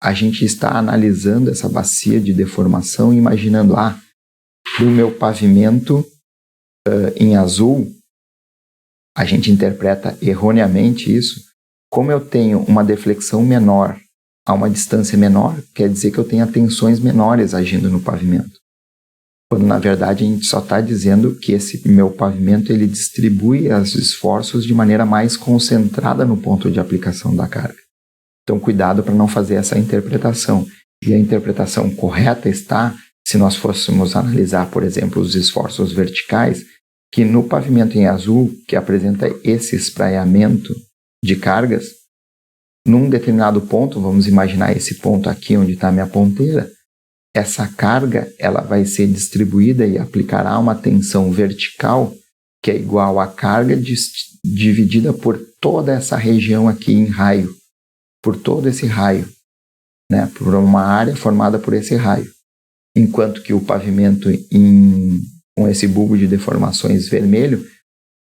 a gente está analisando essa bacia de deformação e imaginando, do meu pavimento em azul, a gente interpreta erroneamente isso. Como eu tenho uma deflexão menor a uma distância menor, quer dizer que eu tenho tensões menores agindo no pavimento. Quando, na verdade, a gente só está dizendo que esse meu pavimento ele distribui os esforços de maneira mais concentrada no ponto de aplicação da carga. Então, cuidado para não fazer essa interpretação. E a interpretação correta está, se nós fôssemos analisar, por exemplo, os esforços verticais, que no pavimento em azul, que apresenta esse espraiamento de cargas, num determinado ponto, vamos imaginar esse ponto aqui onde está a minha ponteira, essa carga ela vai ser distribuída e aplicará uma tensão vertical que é igual à carga dividida por toda essa região aqui em raio, por todo esse raio, né, por uma área formada por esse raio. Enquanto que o pavimento com esse bulbo de deformações vermelho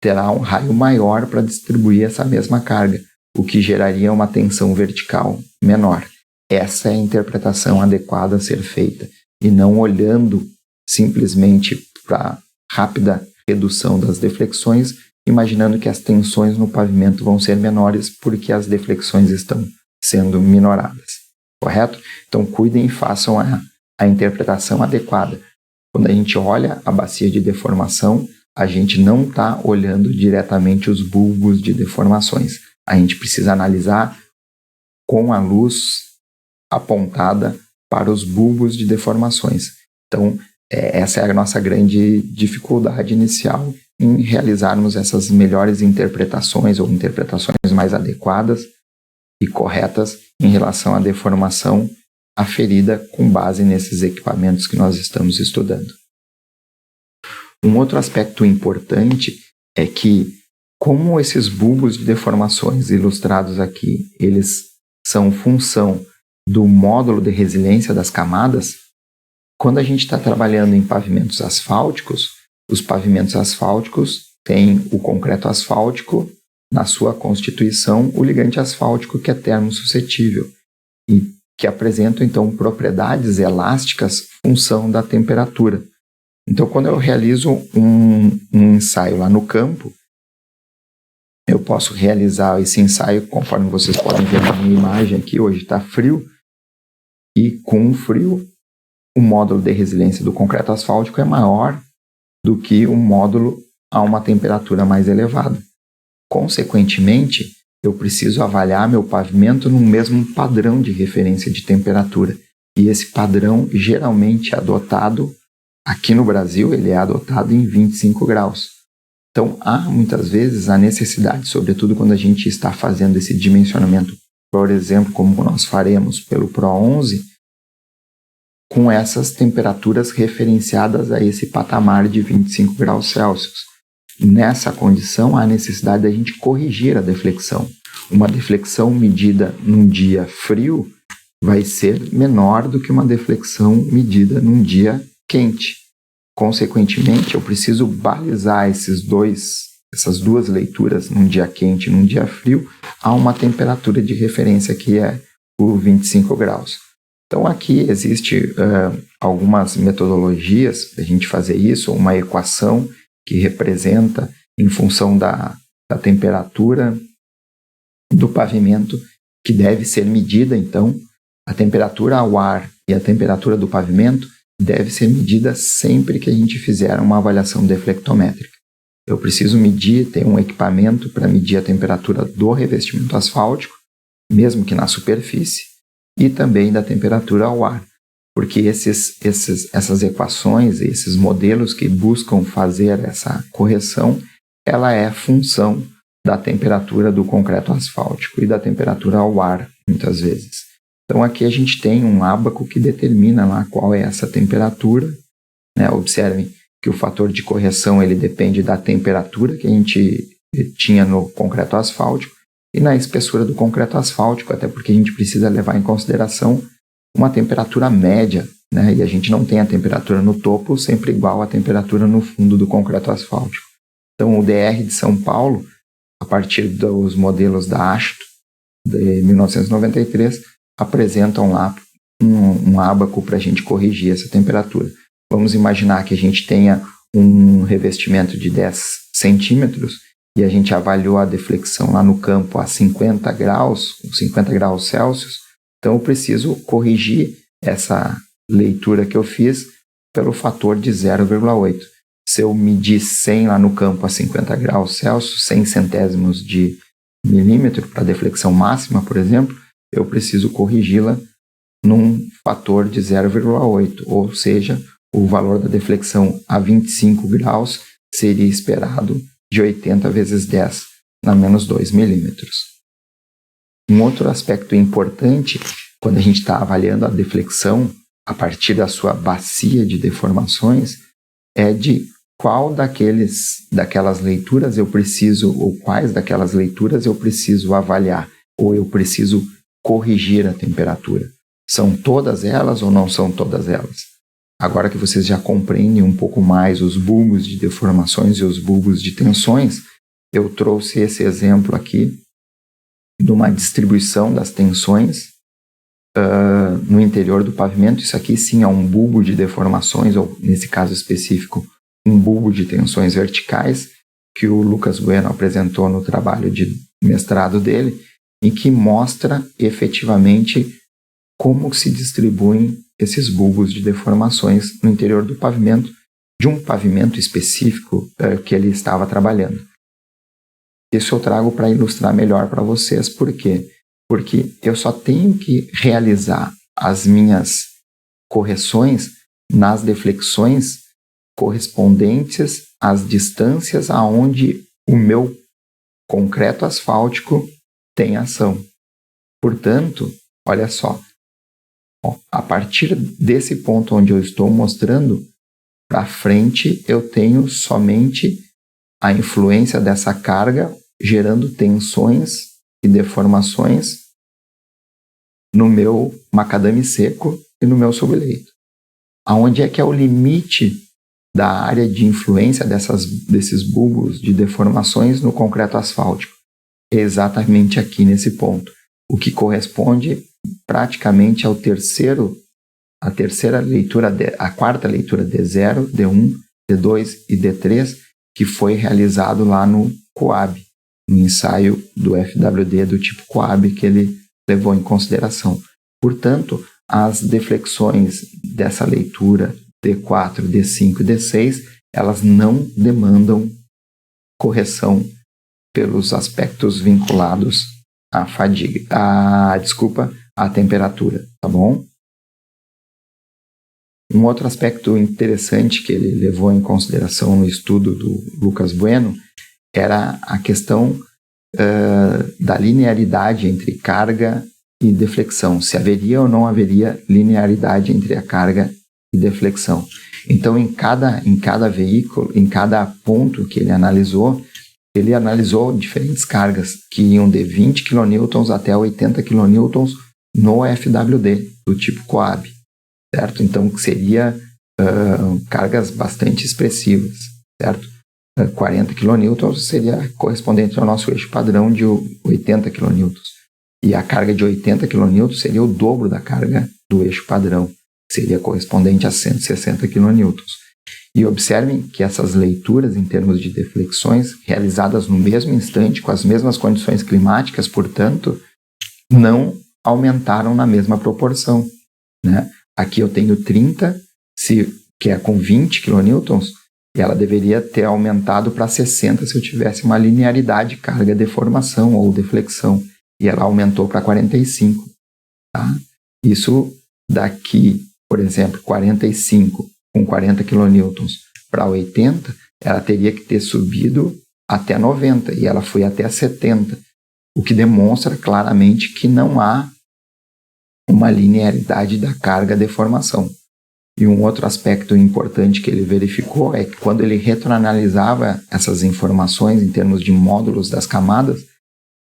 terá um raio maior para distribuir essa mesma carga, o que geraria uma tensão vertical menor. Essa é a interpretação adequada a ser feita, e não olhando simplesmente para a rápida redução das deflexões, imaginando que as tensões no pavimento vão ser menores porque as deflexões estão sendo minoradas. Correto? Então, cuidem e façam a interpretação adequada. Quando a gente olha a bacia de deformação, a gente não está olhando diretamente os bulbos de deformações. A gente precisa analisar com a luz apontada para os bulbos de deformações. Então, essa é a nossa grande dificuldade inicial em realizarmos essas melhores interpretações ou interpretações mais adequadas e corretas em relação à deformação aferida com base nesses equipamentos que nós estamos estudando. Um outro aspecto importante é que, como esses bulbos de deformações ilustrados aqui, eles são função do módulo de resiliência das camadas, quando a gente está trabalhando em pavimentos asfálticos, os pavimentos asfálticos têm o concreto asfáltico, na sua constituição, o ligante asfáltico, que é termossuscetível e que apresentam, então, propriedades elásticas função da temperatura. Então, quando eu realizo um ensaio lá no campo, eu posso realizar esse ensaio, conforme vocês podem ver na minha imagem aqui, hoje está frio, e com o frio, o módulo de resiliência do concreto asfáltico é maior do que o módulo a uma temperatura mais elevada. Consequentemente, eu preciso avaliar meu pavimento no mesmo padrão de referência de temperatura. E esse padrão geralmente é adotado, aqui no Brasil, ele é adotado em 25 graus. Então, há muitas vezes a necessidade, sobretudo quando a gente está fazendo esse dimensionamento, por exemplo, como nós faremos pelo Pro 11, com essas temperaturas referenciadas a esse patamar de 25 graus Celsius. Nessa condição, há necessidade da gente corrigir a deflexão. Uma deflexão medida num dia frio vai ser menor do que uma deflexão medida num dia quente. Consequentemente, eu preciso balizar essas duas leituras, num dia quente e num dia frio, a uma temperatura de referência que é o 25 graus. Então, aqui existe algumas metodologias para a gente fazer isso, uma equação que representa, em função da temperatura do pavimento, que deve ser medida, então, a temperatura ao ar e a temperatura do pavimento deve ser medida sempre que a gente fizer uma avaliação deflectométrica. Eu preciso medir, ter um equipamento para medir a temperatura do revestimento asfáltico, mesmo que na superfície, e também da temperatura ao ar. Porque essas equações, esses modelos que buscam fazer essa correção, ela é função da temperatura do concreto asfáltico e da temperatura ao ar, muitas vezes. Então aqui a gente tem um ábaco que determina lá qual é essa temperatura, né? Observem que o fator de correção ele depende da temperatura que a gente tinha no concreto asfáltico e na espessura do concreto asfáltico, até porque a gente precisa levar em consideração uma temperatura média, né? E a gente não tem a temperatura no topo sempre igual à temperatura no fundo do concreto asfáltico. Então o DR de São Paulo, a partir dos modelos da ASHTO de 1993, apresentam lá um ábaco para a gente corrigir essa temperatura. Vamos imaginar que a gente tenha um revestimento de 10 centímetros e a gente avaliou a deflexão lá no campo a 50 graus Celsius. Então eu preciso corrigir essa leitura que eu fiz pelo fator de 0,8. Se eu medir 100 lá no campo a 50 graus Celsius, 100 centésimos de milímetro para a deflexão máxima, por exemplo, eu preciso corrigi-la num fator de 0,8, ou seja, o valor da deflexão a 25 graus seria esperado de 80 vezes 10 na menos 2 milímetros. Um outro aspecto importante, quando a gente está avaliando a deflexão a partir da sua bacia de deformações, é de qual daquelas leituras eu preciso, ou quais daquelas leituras eu preciso avaliar, ou eu preciso corrigir a temperatura. São todas elas ou não são todas elas? Agora que vocês já compreendem um pouco mais os bulbos de deformações e os bulbos de tensões, eu trouxe esse exemplo aqui de uma distribuição das tensões no interior do pavimento. Isso aqui sim é um bulbo de deformações, ou nesse caso específico, um bulbo de tensões verticais, que o Lucas Bueno apresentou no trabalho de mestrado dele, e que mostra efetivamente como se distribuem esses bulbos de deformações no interior do pavimento, de um pavimento específico que ele estava trabalhando. Isso eu trago para ilustrar melhor para vocês. Por quê? Porque eu só tenho que realizar as minhas correções nas deflexões correspondentes às distâncias aonde o meu concreto asfáltico tem ação. Portanto, olha só, a partir desse ponto onde eu estou mostrando, para frente eu tenho somente a influência dessa carga gerando tensões e deformações no meu macadame seco e no meu subleito. Aonde é que é o limite da área de influência desses bulbos de deformações no concreto asfáltico? É exatamente aqui nesse ponto, o que corresponde praticamente a quarta leitura D0, D1, D2 e D3, que foi realizado lá no COAB, no ensaio do FWD do tipo COAB que ele levou em consideração. Portanto, as deflexões dessa leitura D4, D5 e D6, elas não demandam correção pelos aspectos vinculados à fadiga, à temperatura, tá bom? Um outro aspecto interessante que ele levou em consideração no estudo do Lucas Bueno era a questão da linearidade entre carga e deflexão, se haveria ou não haveria linearidade entre a carga e deflexão. Então, em cada veículo, em cada ponto que ele analisou diferentes cargas que iam de 20 kN até 80 kN no FWD, do tipo COAB, certo? Então, seria cargas bastante expressivas, certo? 40 kN seria correspondente ao nosso eixo padrão de 80 kN. E a carga de 80 kN seria o dobro da carga do eixo padrão, que seria correspondente a 160 kN. E observem que essas leituras em termos de deflexões, realizadas no mesmo instante, com as mesmas condições climáticas, portanto, não aumentaram na mesma proporção, né? Aqui eu tenho 30, que é com 20 kN, e ela deveria ter aumentado para 60 se eu tivesse uma linearidade carga-deformação ou deflexão, e ela aumentou para 45. Tá? Isso daqui, por exemplo, 45 com 40 kN para 80, ela teria que ter subido até 90, e ela foi até 70, o que demonstra claramente que não há uma linearidade da carga-deformação. E um outro aspecto importante que ele verificou é que quando ele retroanalisava essas informações em termos de módulos das camadas,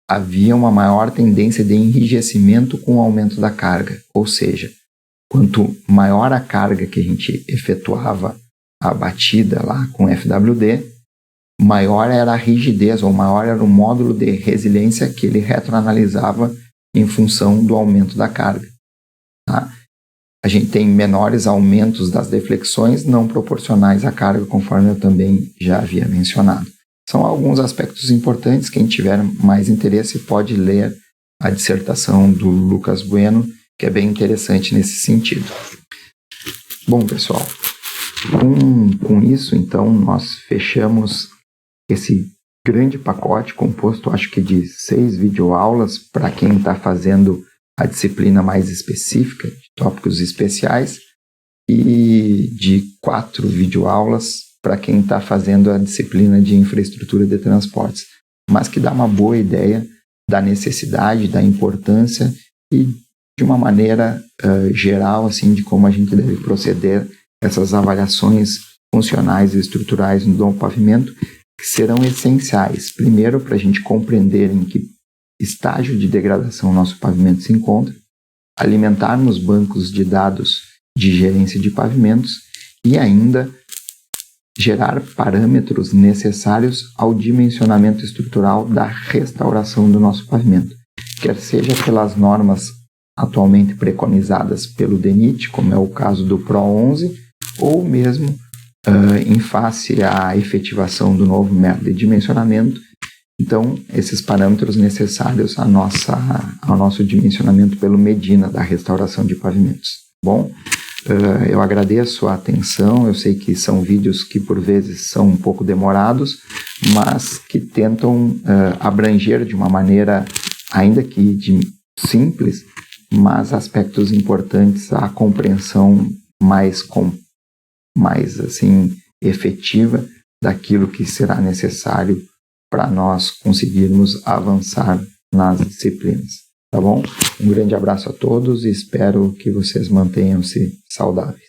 havia uma maior tendência de enrijecimento com o aumento da carga. Ou seja, quanto maior a carga que a gente efetuava a batida lá com FWD, maior era a rigidez, ou maior era o módulo de resiliência que ele retroanalisava em função do aumento da carga. Tá? A gente tem menores aumentos das deflexões não proporcionais à carga, conforme eu também já havia mencionado. São alguns aspectos importantes. Quem tiver mais interesse pode ler a dissertação do Lucas Bueno, que é bem interessante nesse sentido. Bom, pessoal, com isso, então, nós fechamos esse grande pacote composto, acho que de 6 videoaulas para quem está fazendo a disciplina mais específica, de tópicos especiais, e de 4 videoaulas para quem está fazendo a disciplina de infraestrutura de transportes, mas que dá uma boa ideia da necessidade, da importância e de uma maneira geral assim, de como a gente deve proceder essas avaliações funcionais e estruturais no novo pavimento, que serão essenciais, primeiro, para a gente compreender em que estágio de degradação nosso pavimento se encontra, alimentarmos bancos de dados de gerência de pavimentos e ainda gerar parâmetros necessários ao dimensionamento estrutural da restauração do nosso pavimento, quer seja pelas normas atualmente preconizadas pelo DENIT, como é o caso do PRO 11, ou mesmo em face à efetivação do novo método de dimensionamento. Então, esses parâmetros necessários ao nosso dimensionamento pelo Medina da restauração de pavimentos. Bom, eu agradeço a atenção. Eu sei que são vídeos que por vezes são um pouco demorados, mas que tentam abranger de uma maneira, ainda que simples, mas aspectos importantes à compreensão mais assim, efetiva daquilo que será necessário para nós conseguirmos avançar nas disciplinas, tá bom? Um grande abraço a todos e espero que vocês mantenham-se saudáveis.